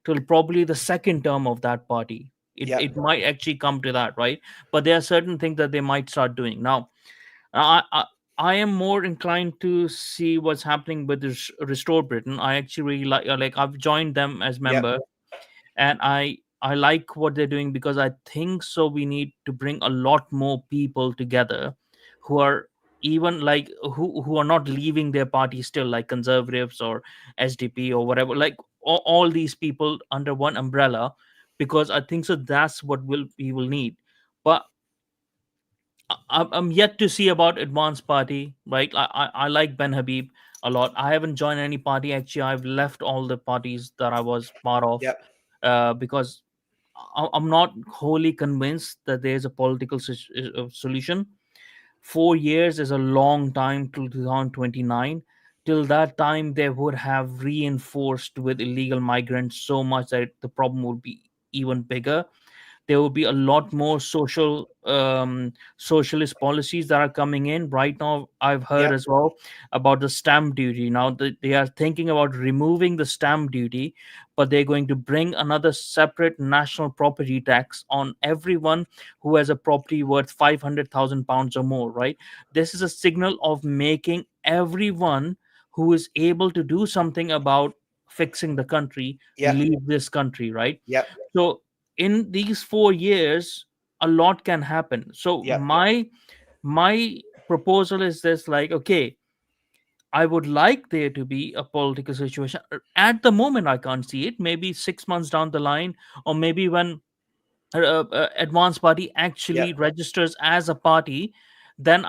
till probably the second term of that party. It Yep. might actually come to that, right? But there are certain things that they might start doing now. I am more inclined to see what's happening with this Restore Britain. I actually really like I've joined them as Yep. member, and I like what they're doing because I think so we need to bring a lot more people together who are even like who are not leaving their party still, like conservatives or SDP or whatever, like all these people under one umbrella, because I think so that's what we will need. But I'm yet to see about advanced party. Right, I like Ben Habib a lot. I haven't joined any party actually. I've left all the parties that I was part of Yep. because I'm not wholly convinced that there's a political solution. 4 years is a long time till 2029. Till that time, they would have reinforced with illegal migrants so much that the problem would be even bigger. There will be a lot more socialist policies that are coming in right now. I've heard Yep. as well about the stamp duty. Now they are thinking about removing the stamp duty, but they're going to bring another separate national property tax on everyone who has a property worth 500,000 pounds or more, right? This is a signal of making everyone who is able to do something about fixing the country Yep. leave this country, right? Yep. So in these 4 years a lot can happen. So Yep. my proposal is this, like, okay, I would like there to be a political situation. At the moment I can't see it. Maybe 6 months down the line, or maybe when advanced party actually Yep. registers as a party, then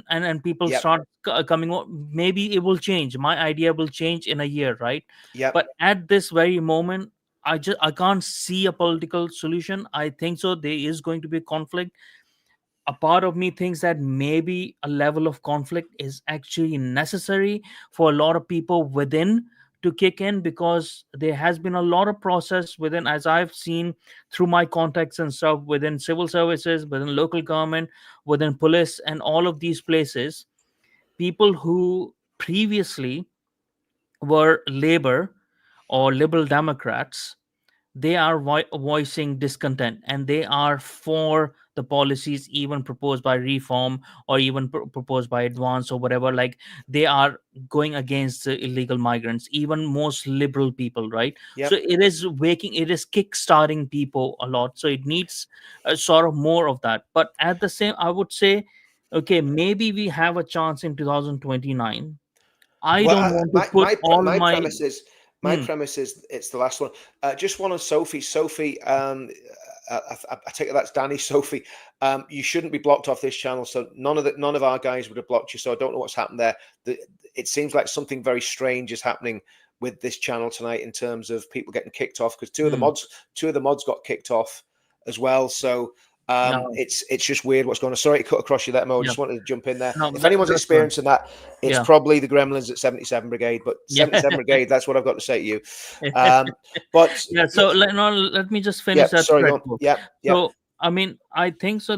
and people Yep. start coming maybe it will change, my idea will change in a year, right? Yep. But at this very moment, I can't see a political solution. I think so there is going to be conflict. A part of me thinks that maybe a level of conflict is actually necessary for a lot of people within to kick in, because there has been a lot of process within, as I've seen through my contacts and stuff, within civil services, within local government, within police, and all of these places. People who previously were labor or liberal democrats, they are voicing discontent, and they are for the policies even proposed by reform, or even proposed by advance or whatever. Like, they are going against the illegal migrants, even most liberal people, right? So Yep. it is waking, it is kick-starting people a lot, so it needs a sort of more of that. But at the same, I would say, okay, maybe we have a chance in 2029. I Well, don't want to put all my my premise is hmm, it's the last one. Just one on Sophie. Sophie, I take it that's Danny. Sophie, you shouldn't be blocked off this channel. So none of our guys would have blocked you. So I don't know what's happened there. It seems like something very strange is happening with this channel tonight in terms of people getting kicked off, because hmm, two of the mods got kicked off as well. So no, it's just weird what's going on. Sorry to cut across you there, Mo. I yeah, just wanted to jump in there. no, If anyone's that's fine. experiencing that, it's Yeah. probably the Gremlins at 77 Brigade, but Yeah. 77 Brigade, that's what I've got to say to you. But Yeah. So let me just yeah, finish that sorry, thread, go on. bro. Yep, yep, So I mean, I think so.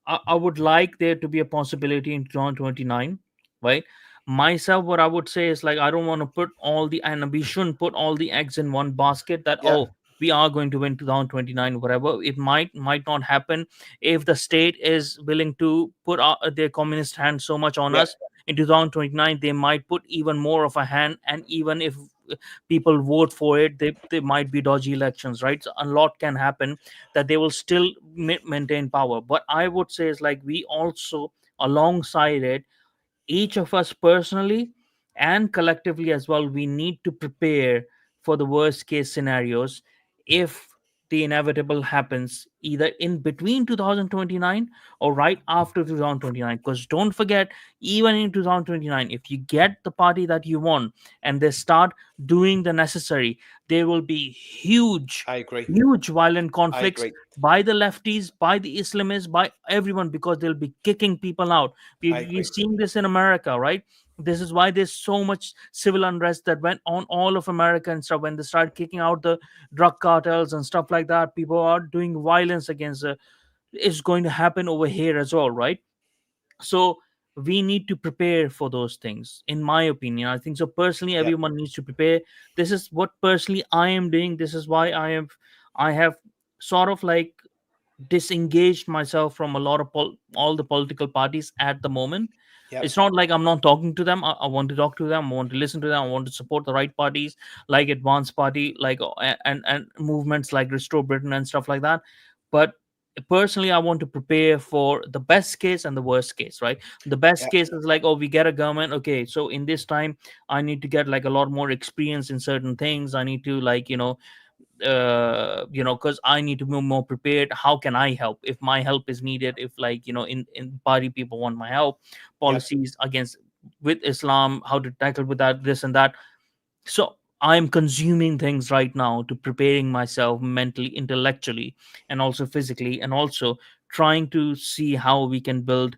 I would like there to be a possibility in 2029, right? Myself, what I would say is, like, I don't want to put all the, and we shouldn't put all the eggs in one basket. That, yep, oh, we are going to win 2029, whatever. It might not happen if the state is willing to put their communist hand so much on yep. us. In 2029, they might put even more of a hand, and even if people vote for it, they might be dodgy elections, right? So a lot can happen, that they will still maintain power. But I would say is, like, we also, alongside it, each of us personally and collectively as well, we need to prepare for the worst case scenarios if the inevitable happens, either in between 2029 or right after 2029. Because don't forget, even in 2029, if you get the party that you want and they start doing the necessary, there will be huge, I agree. huge violent I conflicts agree. by the lefties, by the Islamists, by everyone, because they'll be kicking people out. I We're agree. seeing this in America, right? This is why there's so much civil unrest that went on all of America and stuff. When they started kicking out the drug cartels and stuff like that, people are doing violence against. It's going to happen over here as well, right? So we need to prepare for those things, in my opinion. I think so. Personally, Yep, everyone needs to prepare. This is what personally I am doing. This is why I have sort of like disengaged myself from a lot of all the political parties at the moment. yep, It's not like I'm not talking to them. I want to talk to them. I want to listen to them. I want to support the right parties, like Advance Party, like and movements like Restore Britain and stuff like that. But personally, I want to prepare for the best case and the worst case. Right? The best yep, case is like, oh, we get a government. Okay, so in this time, I need to get like a lot more experience in certain things. I need to, like, because I need to be more prepared. How can I help if my help is needed? If, like, in party people want my help, yep, policies against with Islam, how to tackle with that, this and that. So I'm consuming things right now to preparing myself mentally, intellectually, and also physically, and also trying to see how we can build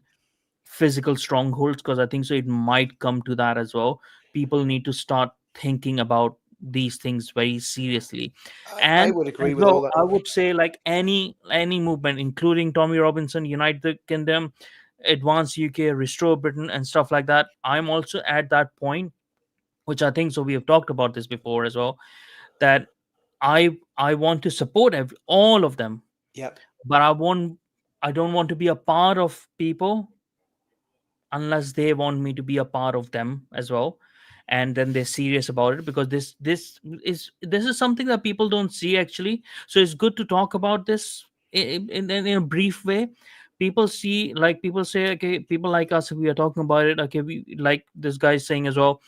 physical strongholds, because I think so it might come to that as well. People need to start thinking about these things very seriously. I And would as agree with all well, that. I would say, like, any movement, including Tommy Robinson, Unite the Kingdom, Advance UK, Restore Britain, and stuff like that, I'm also at that point, which I think so we have talked about this before as well, that I want to support all of them, Yep, but I don't want to be a part of people unless they want me to be a part of them as well, and then they're serious about it, because this is something that people don't see actually. So it's good to talk about this in a brief way. People see, like, people say, okay, people like us, we are talking about it, okay, we like this guy saying as well,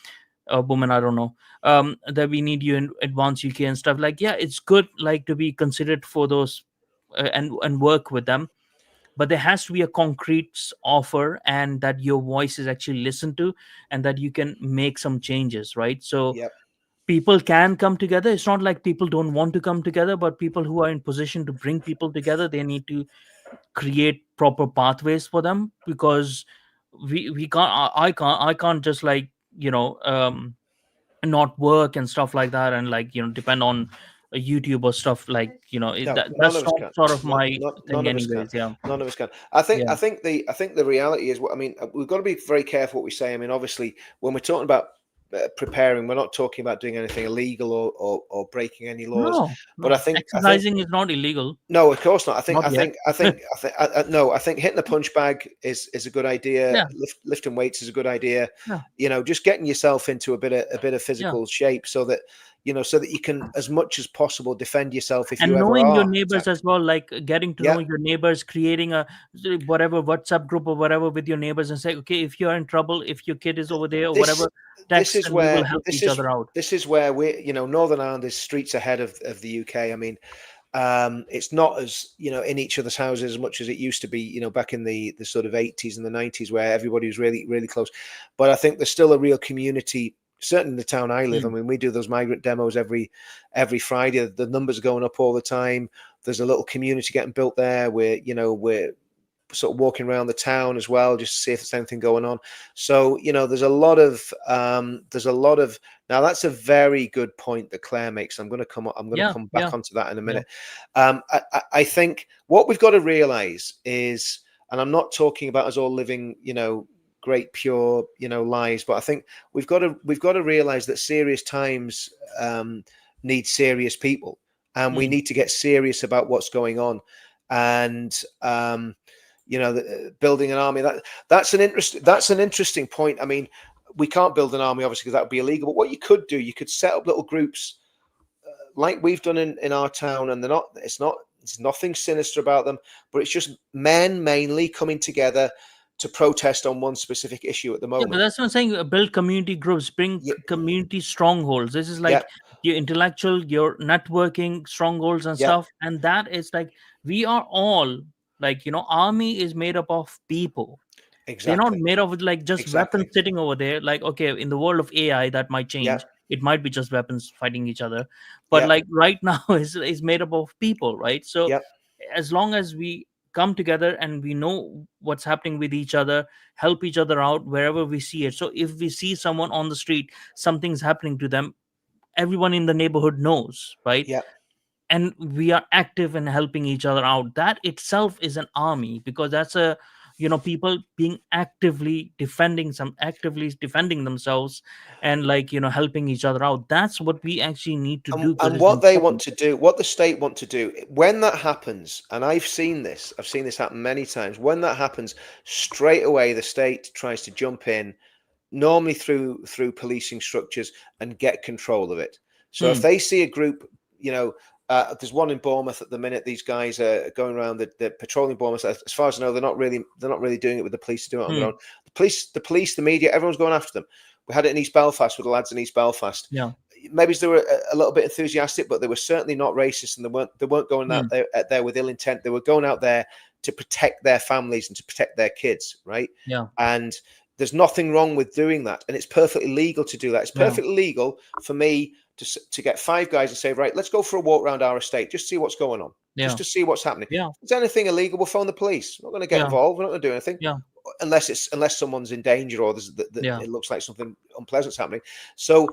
woman, I don't know, that we need you in Advance UK and stuff. Like, yeah, it's good, like, to be considered for those, and work with them. but there has to be a concrete offer, and that your voice is actually listened to, and that you can make some changes, right? So Yep. people can come together. It's not like people don't want to come together, but people who are in position to bring people together, they need to create proper pathways for them, because we can't, I can't just like, not work and stuff like that, and like, depend on a YouTube or stuff, like, No, none that's of us not can. sort of Not, my not, thing none of us can. anyways. Yeah. None of us can. I think. Yeah. I think the reality is what I mean. We've got to be very careful what we say. I mean, obviously, when we're talking about preparing, we're not talking about doing anything illegal or breaking any laws. No, But I no, think exercising is not illegal. no, of course not. I think Not I yet. think I think I think no. I think hitting the punch bag is a good idea. Yeah. Lifting weights is a good idea. Yeah. Just getting yourself into a bit of Yeah. physical shape so that you can as much as possible defend yourself if you And ever knowing your are neighbors attacked. as well, like getting to know Yeah, your neighbors, creating a whatever WhatsApp group or whatever with your neighbors, and say, okay, if you're in trouble, if your kid is over there or this whatever, this text, is and we will where help each other out. we Northern Ireland is streets ahead of the UK. I mean, it's not as in each other's houses as much as it used to be back in the sort of 80s and the 90s, where everybody was really really close. But I think there's still a real community, certainly in the town I live. I Mm, mean, we do those migrant demos every Friday. The numbers are going up all the time. There's a little community getting built there where we're sort of walking around the town as well, just to see if there's anything going on. So there's a lot of now. That's a very good point that Claire makes. I'm going to yeah, come yeah, back onto that in a yeah. minute. I think what we've got to realize is, and I'm not talking about us all living great pure lives, but I think we've got to realize that serious times need serious people, and we Mm, need to get serious about what's going on. And building an army, that's an interesting point. I mean, we can't build an army obviously because that would be illegal, but what you could do, you could set up little groups like we've done in our town, and it's nothing sinister about them, but it's just men mainly coming together to protest on one specific issue at the yeah, but moment. that's what I'm saying. Build community groups, bring Yep, community strongholds. This is yep, like your intellectual, your networking strongholds and yep, stuff. And that is like, we are all like, army is made up of people. They're not exactly, made of like just weapons exactly, sitting over there. Like, okay, in the world of AI, that might change. yep, It might be just weapons fighting each other. But yep, like right now is made up of people, right? So yep, as long as we come together and we know what's happening with each other, help each other out wherever we see it. So if we see someone on the street, something's happening to them, everyone in the neighborhood knows, right? yep. And we are active in helping each other out, that itself is an army, because that's a, people being actively defending themselves, and like, helping each other out. That's what we actually need to do, because And it's what they want important. to do, what the state want to do, when that happens, and I've seen this happen many times. When that happens, straight away the state tries to jump in, normally through policing structures, and get control of it. So if Hmm, they see a group, there's one in Bournemouth at the minute. These guys are going around the patrolling Bournemouth. As far as I know, they're not really doing it with the police. To do it on their hmm, own. The police, the media, everyone's going after them. We had it in East Belfast with the lads in East Belfast. yeah, Maybe they were a little bit enthusiastic, but they were certainly not racist, and they weren't going hmm, out there with ill intent. They were going out there to protect their families and to protect their kids, right? yeah, And there's nothing wrong with doing that, and it's perfectly legal to do that. It's yeah, perfectly legal for me to get five guys and say, right, let's go for a walk around our estate, just see what's going on, just yeah, to see what's happening. yeah, If there's anything illegal, we'll phone the police. We're not going to get yeah, involved. We're not going to do anything yeah, unless someone's in danger, or yeah. it looks like something unpleasant's happening. So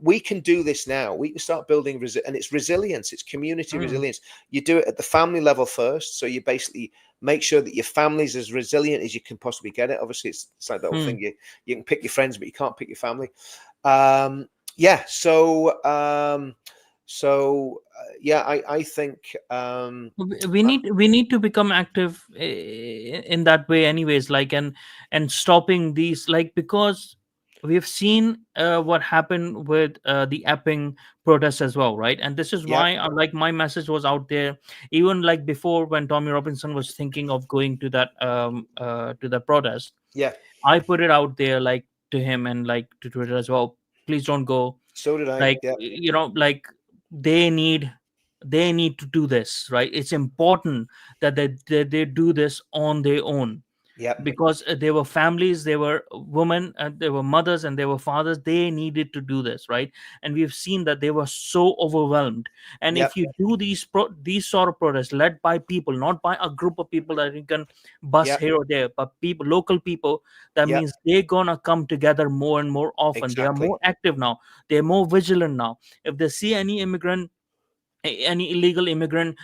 we can do this now. We can start building and it's resilience. It's community Hmm, resilience. You do it at the family level first. So you basically make sure that your family's as resilient as you can possibly get it. Obviously, it's like that whole hmm. thing. You can pick your friends, but you can't pick your family. Yeah. Yeah. I think. We need to become active in that way anyways, like, and stopping these, like, because we've seen what happened with the Epping protests as well, right? And this is Yeah. why like my message was out there, even like before, when Tommy Robinson was thinking of going to that protest. Yeah. I put it out there, like, to him and like to Twitter as well, please don't go. So did I. Like, Yeah. like, they need they need to do this, right? It's important that they do this on their own, Yep. because there were families, there were women, there were mothers, and there were fathers, they needed to do this, right? And we've seen that they were so overwhelmed. And Yep. if you do these sort of protests led by people, not by a group of people that you can bus Yep. here or there, but people, local people, that Yep. means they're gonna come together more and more often. They are Exactly. more active now, they're more vigilant now. If they see any immigrant, any illegal immigrant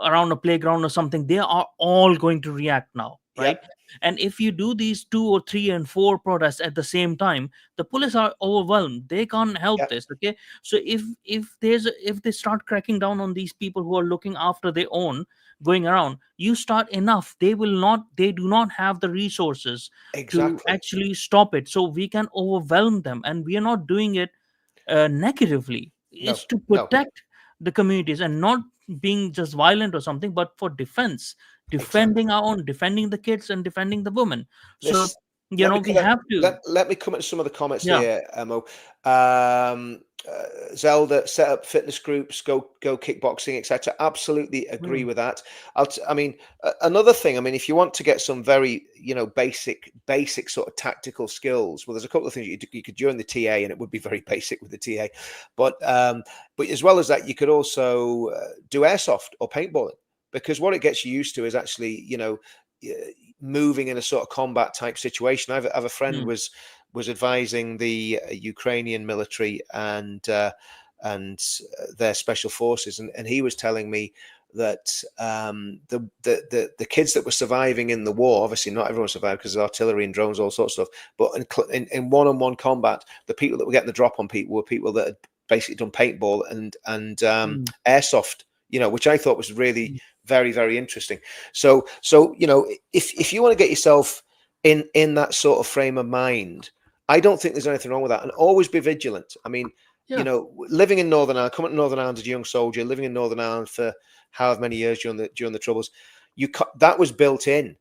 around a playground or something, they are all going to react now, right? Yep. And if you do these 2 or 3 and 4 protests at the same time, the police are overwhelmed, they can't help Yep. this, okay? So if they start cracking down on these people who are looking after their own, going around, you start enough, they do not have the resources to Exactly. actually stop it. So we can overwhelm them, and we are not doing it negatively. No. It's to No. protect the communities, and not being just violent or something, but for defense, Exactly. defending our own, defending the kids, and defending the women. So This let me we come at, have to. let me come at some of the comments Yeah. here, Mo. Zelda set up fitness groups, go kickboxing, etc. Absolutely agree Mm, with that. I mean, another thing. I mean, if you want to get some very basic sort of tactical skills, well, there's a couple of things you could join the TA, and it would be very basic with the TA. But as well as that, you could also do airsoft or paintballing, because what it gets you used to is actually moving in a sort of combat type situation. I have a friend mm, was advising the Ukrainian military and their special forces, and he was telling me that the kids that were surviving in the war, obviously not everyone survived because of artillery and drones, all sorts of stuff, but in one-on-one combat, the people that were getting the drop on people were people that had basically done paintball and mm, airsoft, which I thought was really mm. very, very interesting. So if you want to get yourself in that sort of frame of mind, I don't think there's anything wrong with that, and always be vigilant. I mean, Yeah. living in Northern Ireland, coming to Northern Ireland as a young soldier, living in Northern Ireland for however many years during the Troubles, that was built in.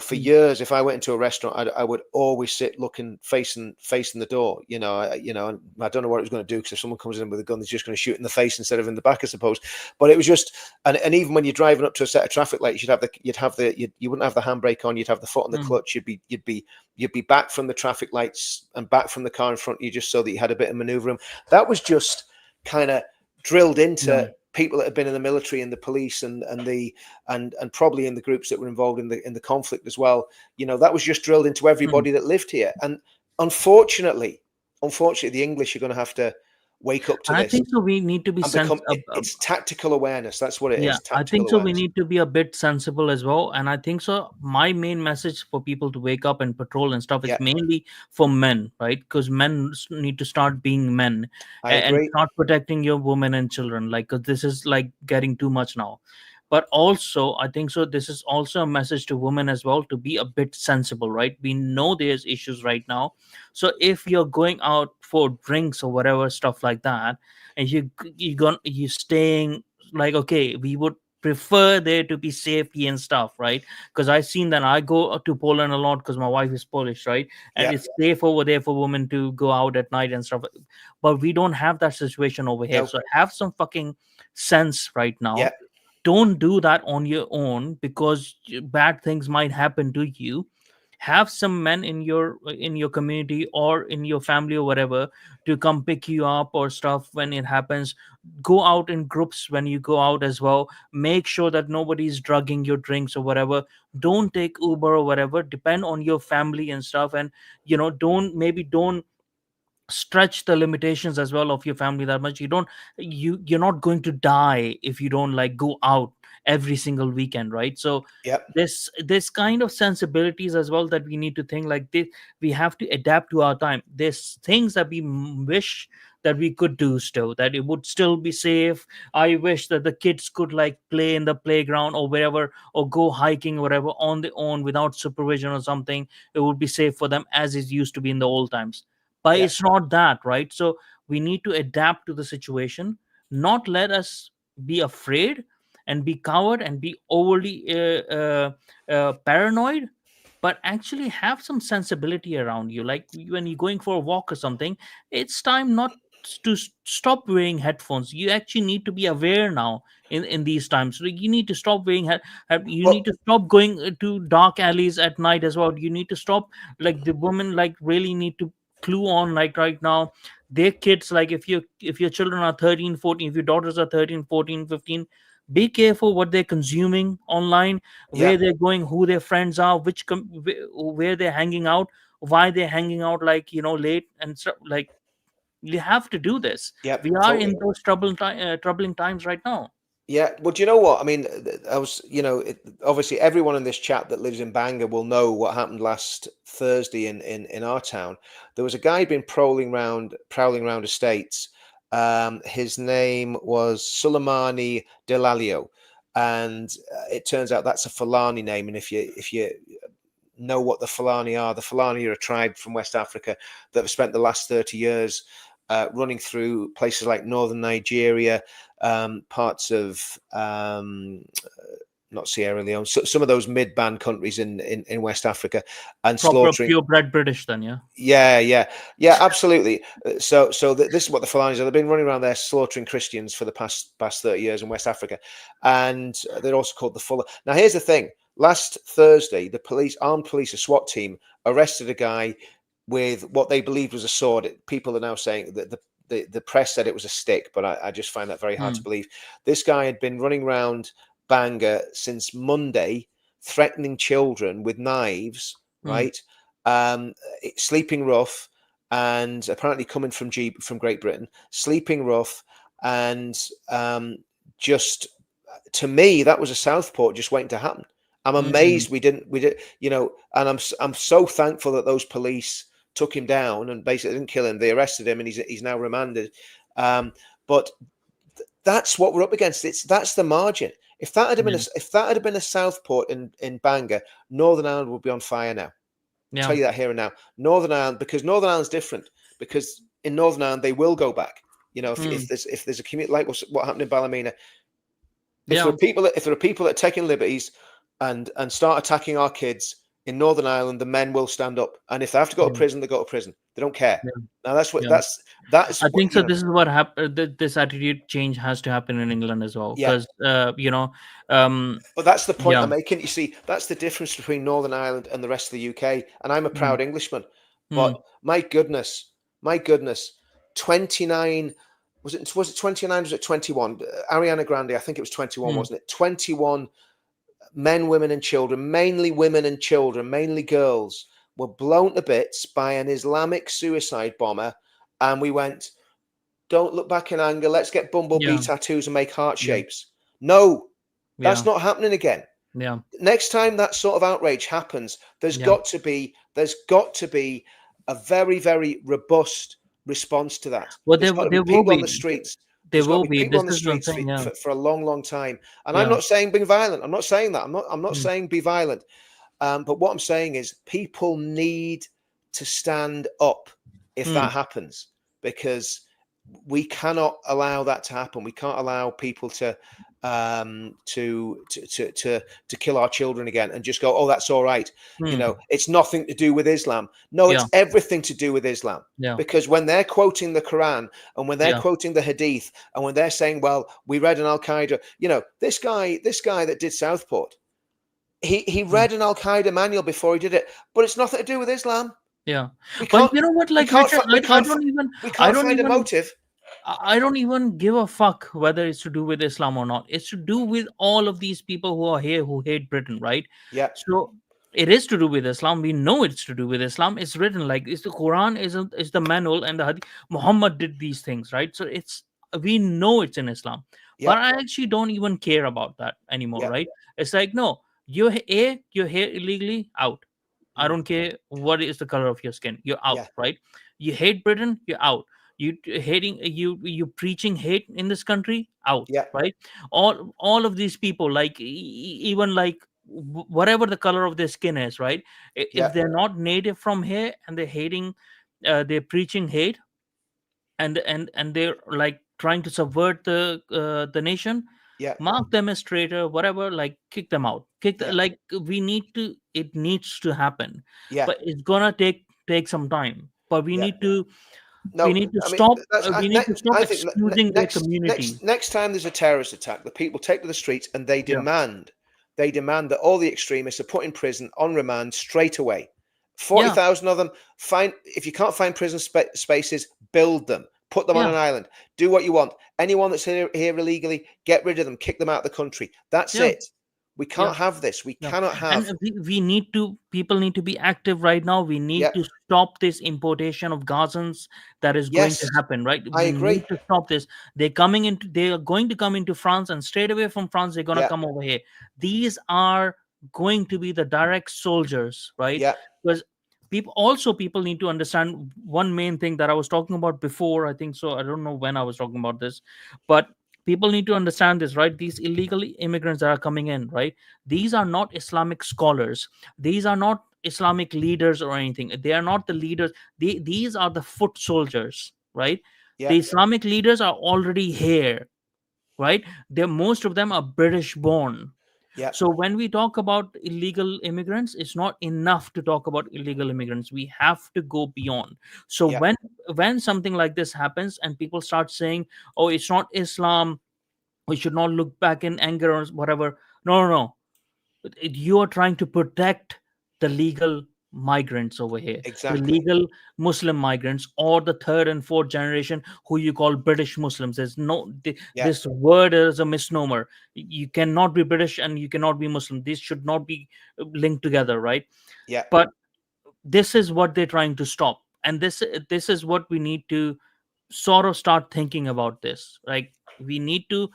For Mm, years, if I went into a restaurant, I would always sit looking facing the door. And I don't know what it was going to do, because if someone comes in with a gun, they're just going to shoot in the face instead of in the back, I suppose. But it was just, and even when you're driving up to a set of traffic lights, you wouldn't have the handbrake on, you'd have the foot on the mm, clutch, you'd be back from the traffic lights and back from the car in front of you, just so that you had a bit of maneuver room. That was just kind of drilled yeah. into people that had been in the military and the police and probably in the groups that were involved in the conflict as well. That was just drilled into Mm. everybody that lived here. And unfortunately, the English are going to have to wake up to And I this think so. We need to be and become. It's tactical awareness. That's what it yeah, is. I Tactical think so. We awareness. need to be a bit sensible as well. And I think so. My main message for people to wake up and patrol and stuff is Yeah, mainly for men, right? Because men need to start being men, I and agree. start protecting your women and children. Like, 'cause this is like getting too much now. But also, I think so. This is also a message to women as well, to be a bit sensible, right? We know there's issues right now. So if you're going out for drinks or whatever stuff like that, and you staying, like, okay, we would prefer there to be safety and stuff, right? Because I've seen that. I go to Poland a lot because my wife is Polish, right? And Yeah, it's safe over there for women to go out at night and stuff. But we don't have that situation over here. no, So have some fucking sense right yeah, now. Don't do that on your own, because bad things might happen to you. Have some men in your community or in your family or whatever, to come pick you up or stuff when it happens. Go out in groups when you go out as well. Make sure that nobody's drugging your drinks or whatever. Don't take Uber or whatever. Depend on your family and stuff. And don't stretch the limitations as well of your family that much. You're not going to die if you don't, like, go out every single weekend, right? So yeah, this kind of sensibilities as well, that we need to think like this. We have to adapt to our time. There's things that we wish that we could do still, that it would still be safe. I wish that the kids could, like, play in the playground or wherever, or go hiking or whatever on their own without supervision or something. It would be safe for them as it used to be in the old times. But yeah, it's not that, right? So we need to adapt to the situation, not let us be afraid and be coward and be overly paranoid, but actually have some sensibility around you. Like when you're going for a walk or something, it's time not stop wearing headphones. You actually need to be aware now in these times. Like, you need to stop wearing you Well, need to stop going to dark alleys at night as well. You need to stop, like, the women, like, really need to clue on, like, right now their kids, like, if your children are 13, 14, if your daughters are 13, 14, 15, be careful what they're consuming online, yeah, where they're going, who their friends are, where they're hanging out, why they're hanging out, like, late and stuff. Like, you have to do this. yeah, We are totally. in those troubling times right now. Yeah, well, do you know what? I mean, I was, obviously everyone in this chat that lives in Bangor will know what happened last Thursday in our town. There was a guy been prowling round estates. His name was Suleimani Delalio, and it turns out that's a Fulani name. And if you know what the Fulani are a tribe from West Africa that have spent the last 30 years running through places like northern Nigeria, parts of not Sierra Leone, some of those mid-band countries in West Africa, and Proper slaughtering. purebred British, then, yeah. Yeah, absolutely. This is what the Falanis are. They've been running around there slaughtering Christians for the past 30 years in West Africa, and they're also called the Fuller. Now, here's the thing: last Thursday, armed police, a SWAT team, arrested a guy with what they believed was a sword. People are now saying that the press said it was a stick, but I just find that very hard to Hmm. believe. This guy had been running around Bangor since Monday, threatening children with knives, Hmm. right? Sleeping rough, and apparently coming from Great Britain, sleeping rough, and just to me that was a Southport just waiting to happen. I'm Hmm. amazed we did, and I'm so thankful that those police took him down and basically didn't kill him. They arrested him, and he's now remanded. But that's what we're up against. That's the margin. Yeah. If that had been a Southport in Bangor, Northern Ireland would be on fire now. Yeah. Tell you that here and now. Northern Ireland, because Northern Ireland's different. Because in Northern Ireland they will go back. Hmm. If there's a community like what happened in Ballymena, Yeah. if there are people that are taking liberties and start attacking our kids in Northern Ireland, the men will stand up. And if they have to go to Yeah. prison, they go to prison. They don't care. Yeah. Now Yeah. that's I what think so. This is what happened. This attitude change has to happen in England as well, yeah. because um, But that's the point yeah. I'm making. You see, that's the difference between Northern Ireland and the rest of the UK. And I'm a Hmm. proud Englishman. Hmm. But my goodness, 29, was it 29? Was it 21? Ariana Grande, I think it was 21, Hmm. wasn't it? 21 men, women, and children, mainly women and children, mainly girls, were blown to bits by an Islamic suicide bomber. And we went, don't look back in anger. Let's get bumblebee Yeah. tattoos and make heart Yeah. shapes. No, that's Yeah. not happening again. Yeah. Next time that sort of outrage happens, Yeah. there's got to be a very, very robust response to that. Well, There's got to be there will people on be. the streets. There There's got to will be be. people This on the is what I'm streets saying. Yeah. for a long, long time. And I'm Yeah. not saying being violent. I'm not saying that. I'm not Hmm. saying be violent. But what I'm saying is people need to stand up if Hmm. that happens, because we cannot allow that to happen. We can't allow people to kill our children again and just go, oh, that's all right. Hmm. It's nothing to do with Islam. No, Yeah. it's everything to do with Islam. Yeah. Because when they're quoting the Quran and when they're Yeah. quoting the Hadith and when they're saying, well, we read an Al Qaeda, this guy that did Southport, he Hmm. read an Al Qaeda manual before he did it, but it's nothing to do with Islam. Yeah. We But can't you know what, we like, can't Richard, fi- we can't fi- we I can't don't find a even motive. I don't even give a fuck whether it's to do with Islam or not. It's to do with all of these people who are here who hate Britain, right? Yeah, So it is to do with Islam. We know it's to do with Islam. It's written, like, it's the Quran is the manual, and the Hadith. Muhammad did these things, right? So we know it's in Islam, yeah, but I actually don't even care about that anymore, yeah, right? It's like, no, you're here illegally, out. I mm, don't care what is the color of your skin. You're out, yeah, right? You hate Britain, you're out. You preaching hate in this country, out, yeah, right? All of these people, like, even like whatever the color of their skin is, right? yeah, If they're not native from here and they're hating, they're preaching hate, and they're like trying to subvert the nation, yeah, mark them as traitor, whatever, like, kick them out, yeah, like, it needs to happen. yeah, But it's gonna take some time, but we yeah, need to We No, need to I mean stop. that's We need to stop I think excluding their next communities. next time there's a terrorist attack, the people take to the streets and Yeah, they demand that all the extremists are put in prison on remand straight away. yeah, 40,000 of them. Find if you can't find prison spaces, build them. Put them on yeah, an island. Do what you want. Anyone that's here illegally, get rid of them. Kick them out of the country. That's yeah, it. We yeah. can't have this. We Yeah, cannot and have. we need to, people need to be active right now. We need Yeah. to stop this importation of Gazans that is going to Yes, happen, right? I We need agree. to stop this. They are going to come into France, and straight away from France, they're gonna Yeah. come over here. These are going to be the direct soldiers, right? Yeah. Because people need to understand one main thing that I was talking about before. I think so. I don't know when I was talking about this, but people need to understand this, right? These illegal immigrants that are coming in, right? These are not Islamic scholars. These are not Islamic leaders or anything. They are not the leaders. These are the foot soldiers, right? Yeah. The Islamic leaders are already here, right? Most of them are British born. Yeah. So when we talk about illegal immigrants, it's not enough to talk about illegal immigrants. We have to go beyond. So Yeah. when something like this happens and people start saying, "Oh, it's not Islam. We should not look back in anger or whatever." No, no, no. You are trying to protect the legal migrants over here, the Exactly. legal Muslim migrants, or the third and fourth generation who you call British Muslims. There's no Yeah. this word is a misnomer. You cannot be British and you cannot be Muslim. These should not be linked together, right? Yeah. But this is what they're trying to stop, and this is what we need to sort of start thinking about this. Like, we need to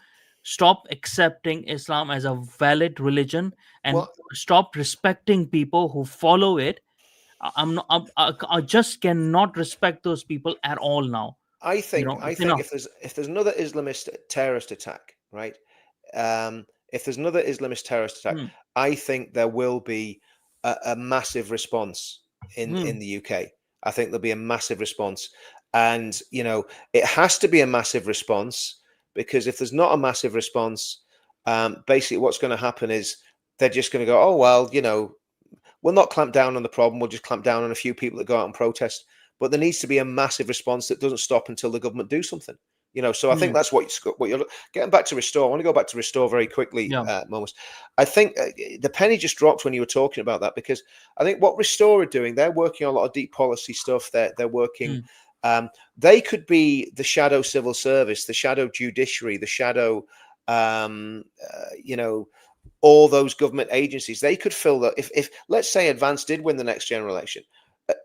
stop accepting Islam as a valid religion and Well, stop respecting people who follow it. I'm not, I just cannot respect those people at all now. I It's think enough. if there's another Islamist terrorist attack, right? If there's another Islamist terrorist attack, Hmm, I think there will be a massive response in hmm, the UK. I think there'll be a massive response, and it has to be a massive response because if there's not a massive response, basically what's going to happen is they're just going to go, oh well, we'll not clamp down on the problem. We'll just clamp down on a few people that go out and protest. But there needs to be a massive response that doesn't stop until the government do something. So I think hmm. that's what you're getting back to restore. I want to go back to restore very quickly, Yeah. Momus. I think the penny just dropped when you were talking about that because I think what Restore are doing, they're working on a lot of deep policy stuff. They're working. Hmm, They could be the shadow civil service, the shadow judiciary, the shadow, um, you know, all those government agencies. They could fill that. If let's say Advance did win the next general election,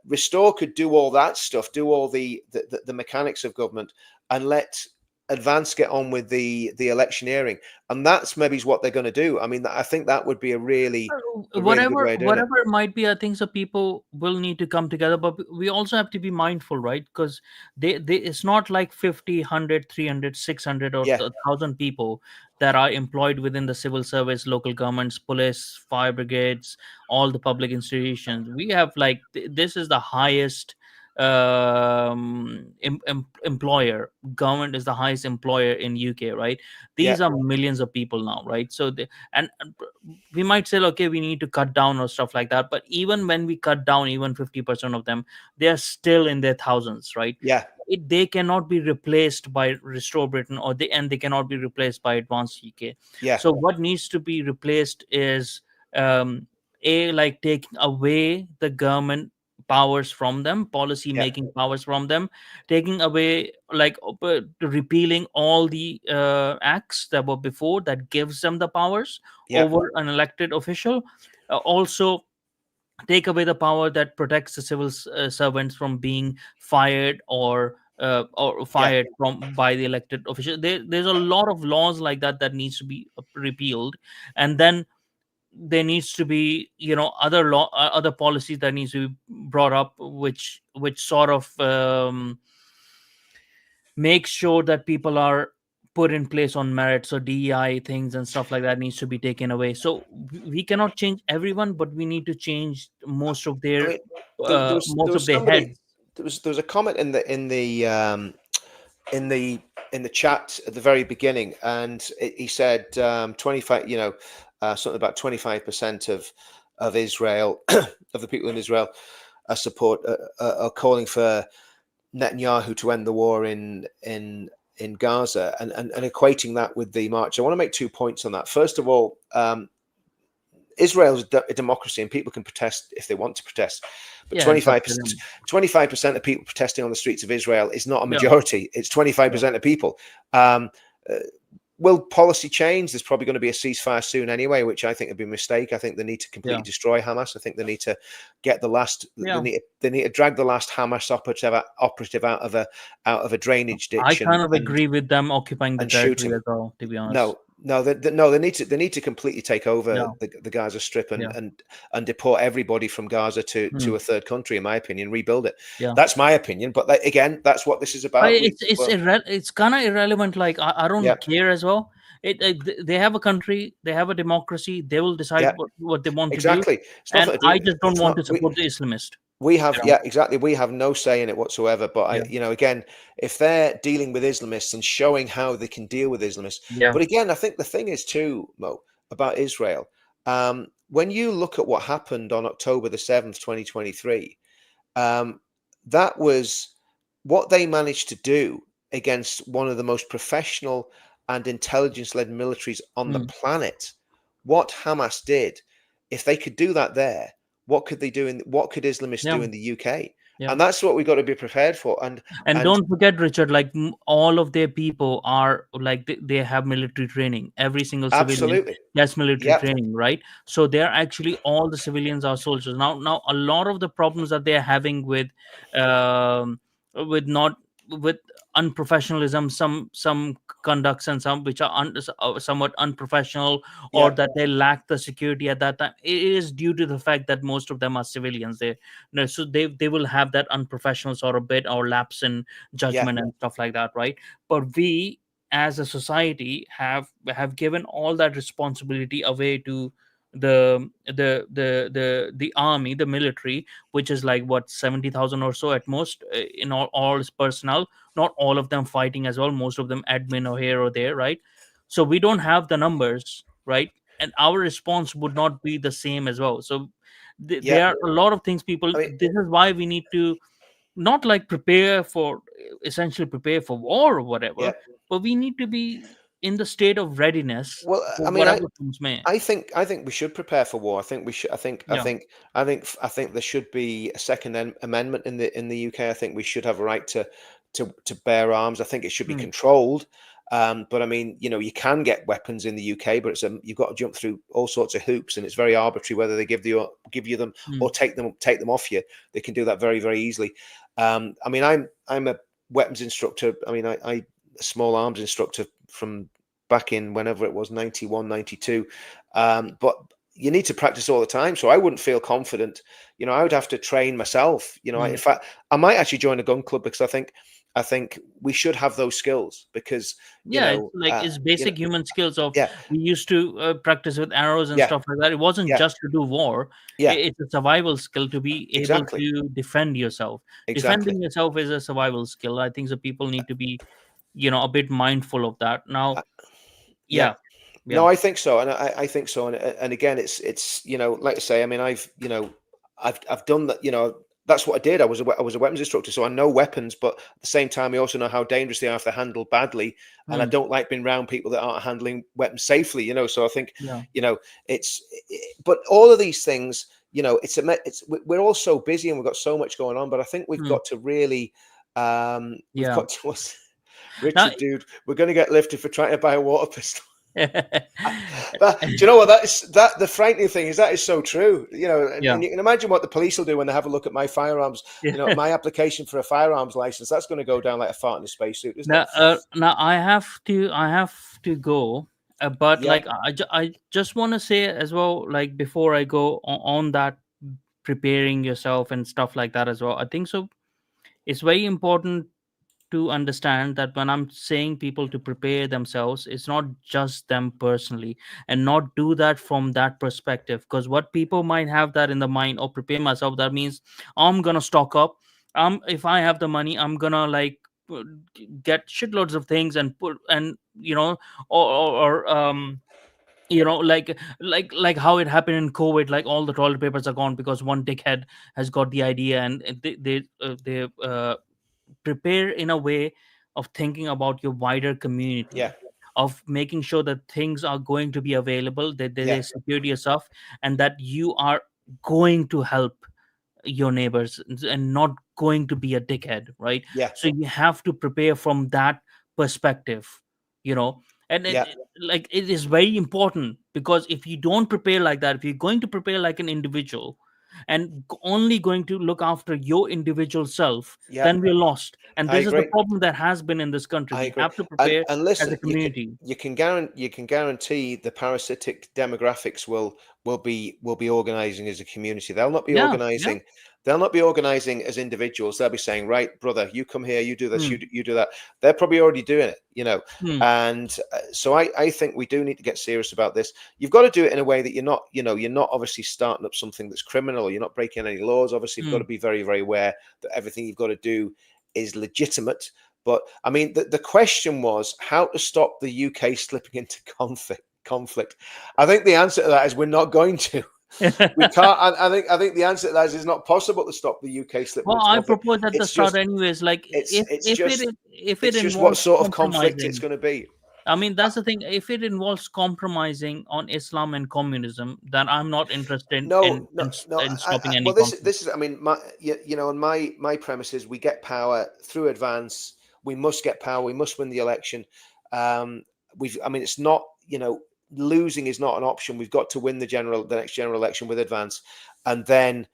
Restore could do all that stuff, do all the mechanics of government, and let Advance get on with the electioneering, and that's maybe what they're going to do. I mean, I think that would be a really good whatever way of doing it. whatever it might be, I think so people will need to come together, but we also have to be mindful, right? Because they it's not like 50, 100, 300, 600, or Yeah, 1,000 people that are employed within the civil service, local governments, police, fire brigades, all the public institutions. We have like this is the highest employer. Government is the highest employer in UK, right? yeah, These are millions of people now, right? So and we might say, okay, we need to cut down or stuff like that, but even when we cut down even 50% of them, they are still in their thousands, right? yeah, They cannot be replaced by Restore Britain, they cannot be replaced by Advanced UK. yeah, So what needs to be replaced is, um like taking away the government powers from them, policy yeah, making powers from them, taking away, like, repealing all the acts that were before that gives them the powers yeah, over an elected official. Also take away the power that protects the civil servants from being fired or yeah, fired from by the elected official. There's a lot of laws like that that needs to be repealed, and then there needs to be, other policies that needs to be brought up, which sort of make sure that people are put in place on merit. So DEI things and stuff like that needs to be taken away. So we cannot change everyone, but we need to change I mean, there most was of their somebody heads. there was a comment in the in the chat at the very beginning, and he said 25, something about 25% of Israel, of the people in Israel, are calling for Netanyahu to end the war in Gaza, and equating that with the march. I want to make 2 points on that. First of all, Israel is a democracy, and people can protest if they want to protest. But Yeah, it's up to them. 25% of people protesting on the streets of Israel is not a Yeah, majority. It's yeah. 25% of people. Um, will policy change? There's probably going to be a ceasefire soon anyway, which I think would be a mistake. I think they need to completely Yeah. destroy Hamas. I think they need to get the last. Yeah. They need to drag the last Hamas operative out of a drainage I ditch kind of agree with them occupying the and shoot territory him. as well, to be honest. No, they need to completely take over Yeah, the Gaza Strip yeah, and deport everybody from Gaza to mm, a third country. In my opinion, rebuild it. yeah. That's my opinion. But again, that's what this is about. It's kind of irrelevant. Like I Yeah, don't care as well. They have a country, they have a democracy. They will decide yeah, what they want to do, exactly. It's and nothing to I do. just don't It's want not. to support the Islamist. We have, You know? yeah, exactly. We have no say in it whatsoever. But Yeah, again, if they're dealing with Islamists and showing how they can deal with Islamists, yeah, but again, I think the thing is too, Mo, about Israel. When you look at what happened on October the 7th, 2023, um, that was what they managed to do against one of the most professional and intelligence-led militaries on the mm, planet. What Hamas did, if they could do that there, what could Islamists yeah, do in the UK? yeah. And that's what we've got to be prepared for. And And don't forget, Richard, like all of their people are like they have military training. Every single civilian absolutely, has military yep, training, right? So they're actually all the civilians are soldiers. Now a lot of the problems that they're having with not with unprofessionalism, some conducts and some which are somewhat unprofessional, or yep, that they lack the security at that time. It is due to the fact that most of them are civilians. No, so they will have that unprofessional sort of bit or lapse in yep, judgment and stuff like that, right? But we as a society have given all that responsibility away to the army, the military, which is like what 70,000 or so at most, in all its personnel, not all of them fighting as well, most of them admin or here or there, right? So we don't have the numbers, right? And our response would not be the same as well. So there yep. are a lot of things people, I mean, this is why we need to not like prepare for, essentially prepare for war or whatever, yeah. but we need to be in the state of readiness Well, for I mean, whatever comes may. I think we should prepare for war. I think we should. Yeah. I think there should be a second amendment in the UK. I think we should have a right to bear arms. I think it should be Hmm. controlled. But I mean, you can get weapons in the UK, but you've got to jump through all sorts of hoops, and it's very arbitrary whether they give you them Hmm. or take them off you. They can do that very very easily. I mean, I'm a weapons instructor. I mean, I a small arms instructor from back in whenever it was 91, 92. But you need to practice all the time. So I wouldn't feel confident. I would have to train myself. In Hmm. fact, I might actually join a gun club because I think we should have those skills because Yeah, it's like it's basic human skills of, yeah, we used to practice with arrows and yeah, stuff like that. It wasn't yeah, just to do war. yeah, It's a survival skill to be able exactly, to defend yourself. exactly. Defending yourself is a survival skill. I think so people need to be, a bit mindful of that now. Uh, yeah. Yeah, No, yeah. I think so, and I think so, and again, it's like I say, I mean, I've done that. That's what I did. I was a weapons instructor, so I know weapons, but at the same time, I also know how dangerous they are if they're handled badly, and I Hmm. don't like being around people that aren't handling weapons safely. So I think Yeah. it's, but all of these things, we're all so busy and we've got so much going on, but I think we've Hmm. got to really, we've Yeah. got to. Now, Richard, dude, we're going to get lifted for trying to buy a water pistol. yeah, Do you know what that the frightening thing is? That is so true. And yeah. you can imagine what the police will do when they have a look at my firearms. My application for a firearms license. That's going to go down like a fart in a spacesuit, isn't it? Now I have to go, but Yeah, like I just want to say as well, like before I go on that, preparing yourself and stuff like that as well. I think so. It's very important to understand that when I'm saying people to prepare themselves, it's not just them personally, and not do that from that perspective. Because what people might have that in the mind, or prepare myself, that means I'm gonna stock up. If I have the money, I'm gonna like get shitloads of things and put, and like how it happened in COVID, like all the toilet papers are gone because one dickhead has got the idea, and they prepare in a way of thinking about your wider community, Yeah. of making sure that things are going to be available, that there Yeah. is security stuff, and that you are going to help your neighbors and not going to be a dickhead, right? Yeah. So you have to prepare from that perspective, you know. And Yeah. like it is very important, because if you don't prepare like that, if you're going to prepare like an individual and only going to look after your individual self, Yeah. then we're lost. And I this is the agree. problem that has been in this country. I We agree. have to prepare And as a listen, community. you can guarantee the parasitic demographics will be organizing as a community. Yeah, yeah. They'll not be organizing as individuals. They'll be saying, right, brother, you come here, you do this, Hmm. you do that. They're probably already doing it, you know. Hmm. And so I think we do need to get serious about this. You've got to do it in a way that you're not, you know, you're not obviously starting up something that's criminal. You're not breaking any laws. Obviously, you've got Hmm. to be very, very aware that everything you've got to do is legitimate. But I mean, the question was how to stop the UK slipping into conflict. I think the answer to that is we're not going to. We can't. I think the answer to that is it's not possible to stop the UK slipping Well, into I conflict. propose at the It's start, just anyways. Like, if it it's just what involves sort of conflict it's compromising, going to be. I mean, that's the thing. If it involves compromising on Islam and communism, then I'm not interested No, no, no. in stopping any Well, conflict. this is. I mean, you know, and my premise is we get power through advance. We must get power. We must win the election. I mean, it's not. You know, losing is not an option. We've got to win the next general election with advance, and then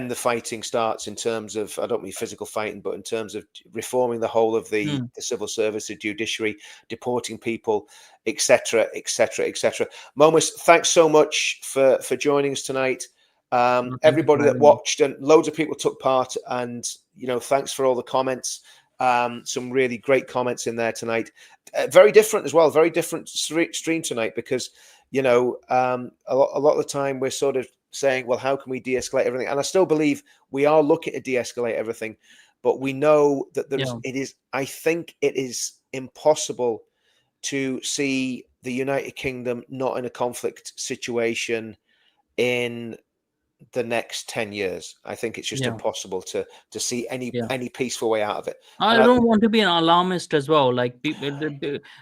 the fighting starts in terms of, I don't mean physical fighting, but in terms of reforming the whole of Hmm. the civil service, the judiciary, deporting people, etc., etc., etc. Momus, thanks so much for joining us tonight. No, thank you for Everybody that having me. watched, and loads of people took part, and you know, thanks for all the comments. Some really great comments in there tonight. Very different as well. Very different stream tonight because you know a lot of the time we're sort of saying, well, how can we de-escalate everything? And I still believe we are looking to de-escalate everything, but we know that Yeah, I think it is impossible to see the United Kingdom not in a conflict situation in the next 10 years. I think it's just yeah, impossible to see yeah. any peaceful way out of it. I And don't want to be an alarmist as well. Like people,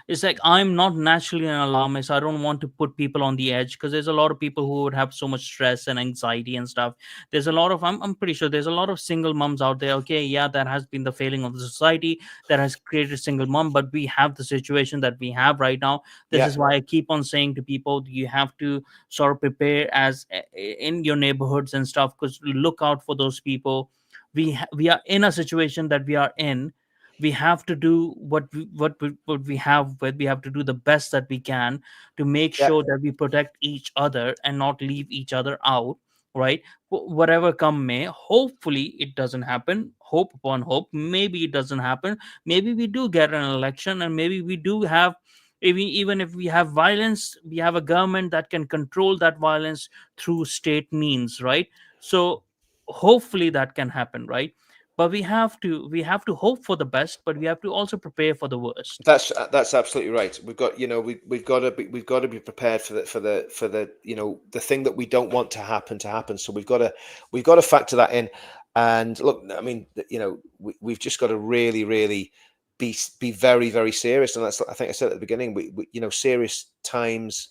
it's like I'm not naturally an alarmist. I don't want to put people on the edge, because there's a lot of people who would have so much stress and anxiety and stuff. There's a lot of I'm pretty sure there's a lot of single moms out there. Okay, yeah, that has been the failing of the society that has created single mom, but we have the situation that we have right now. This yeah, is why I keep on saying to people, you have to sort of prepare as in your neighborhoods and stuff, because look out for those people. We are in a situation that we are in. We have to do what we have, but we have to do the best that we can to make yeah, sure that we protect each other and not leave each other out, right? Whatever come may, hopefully it doesn't happen. Hope upon hope, maybe it doesn't happen. Maybe we do get an election, and maybe we do have, even if we have violence, we have a government that can control that violence through state means, right? So hopefully that can happen, right? But we have to hope for the best, but we have to also prepare for the worst. that's absolutely right. We've got, you know, we've got to be prepared for the you know, the thing that we don't want to happen. So we've got to factor that in. And look, I mean, you know, we've just got to really, really be very, very serious. And that's, I think I said at the beginning, we you know, serious times,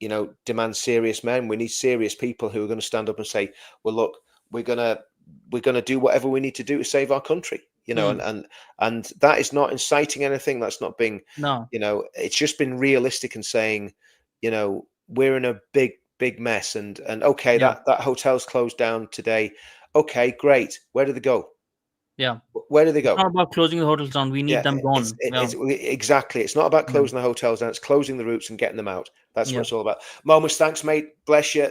you know, demand serious men. We need serious people who are going to stand up and say, well, look, we're gonna we're gonna do whatever we need to do to save our country. You know, Hmm. and that is not inciting anything. That's not being, No. you know, it's just been realistic and saying, you know, we're in a big mess. And okay, Yeah. that hotel's closed down today. Okay, great. Where do they go? Yeah. Where do they It's go? not about closing the hotels down. We need Yeah, them gone. Yeah. it's exactly. It's not about Yeah. closing the hotels down. It's closing the routes and getting them out. That's what Yeah. it's all about. Momus, thanks, mate. Bless you.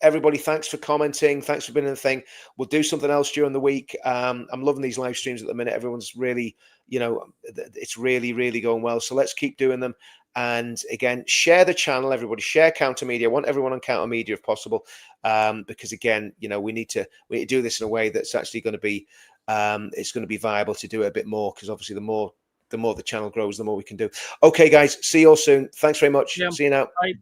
Everybody, thanks for commenting. Thanks for being in the thing. We'll do something else during the week. I'm loving these live streams at the minute. Everyone's really, you know, it's really, really going well. So let's keep doing them. And again, share the channel, everybody. Share Counter Media. I want everyone on Counter Media if possible, because again, you know, we need to do this in a way that's actually going to be it's going to be viable to do it a bit more, because obviously the more the channel grows, the more we can do. Okay, guys, see you all soon. Thanks very much. Yeah. See you now. Bye.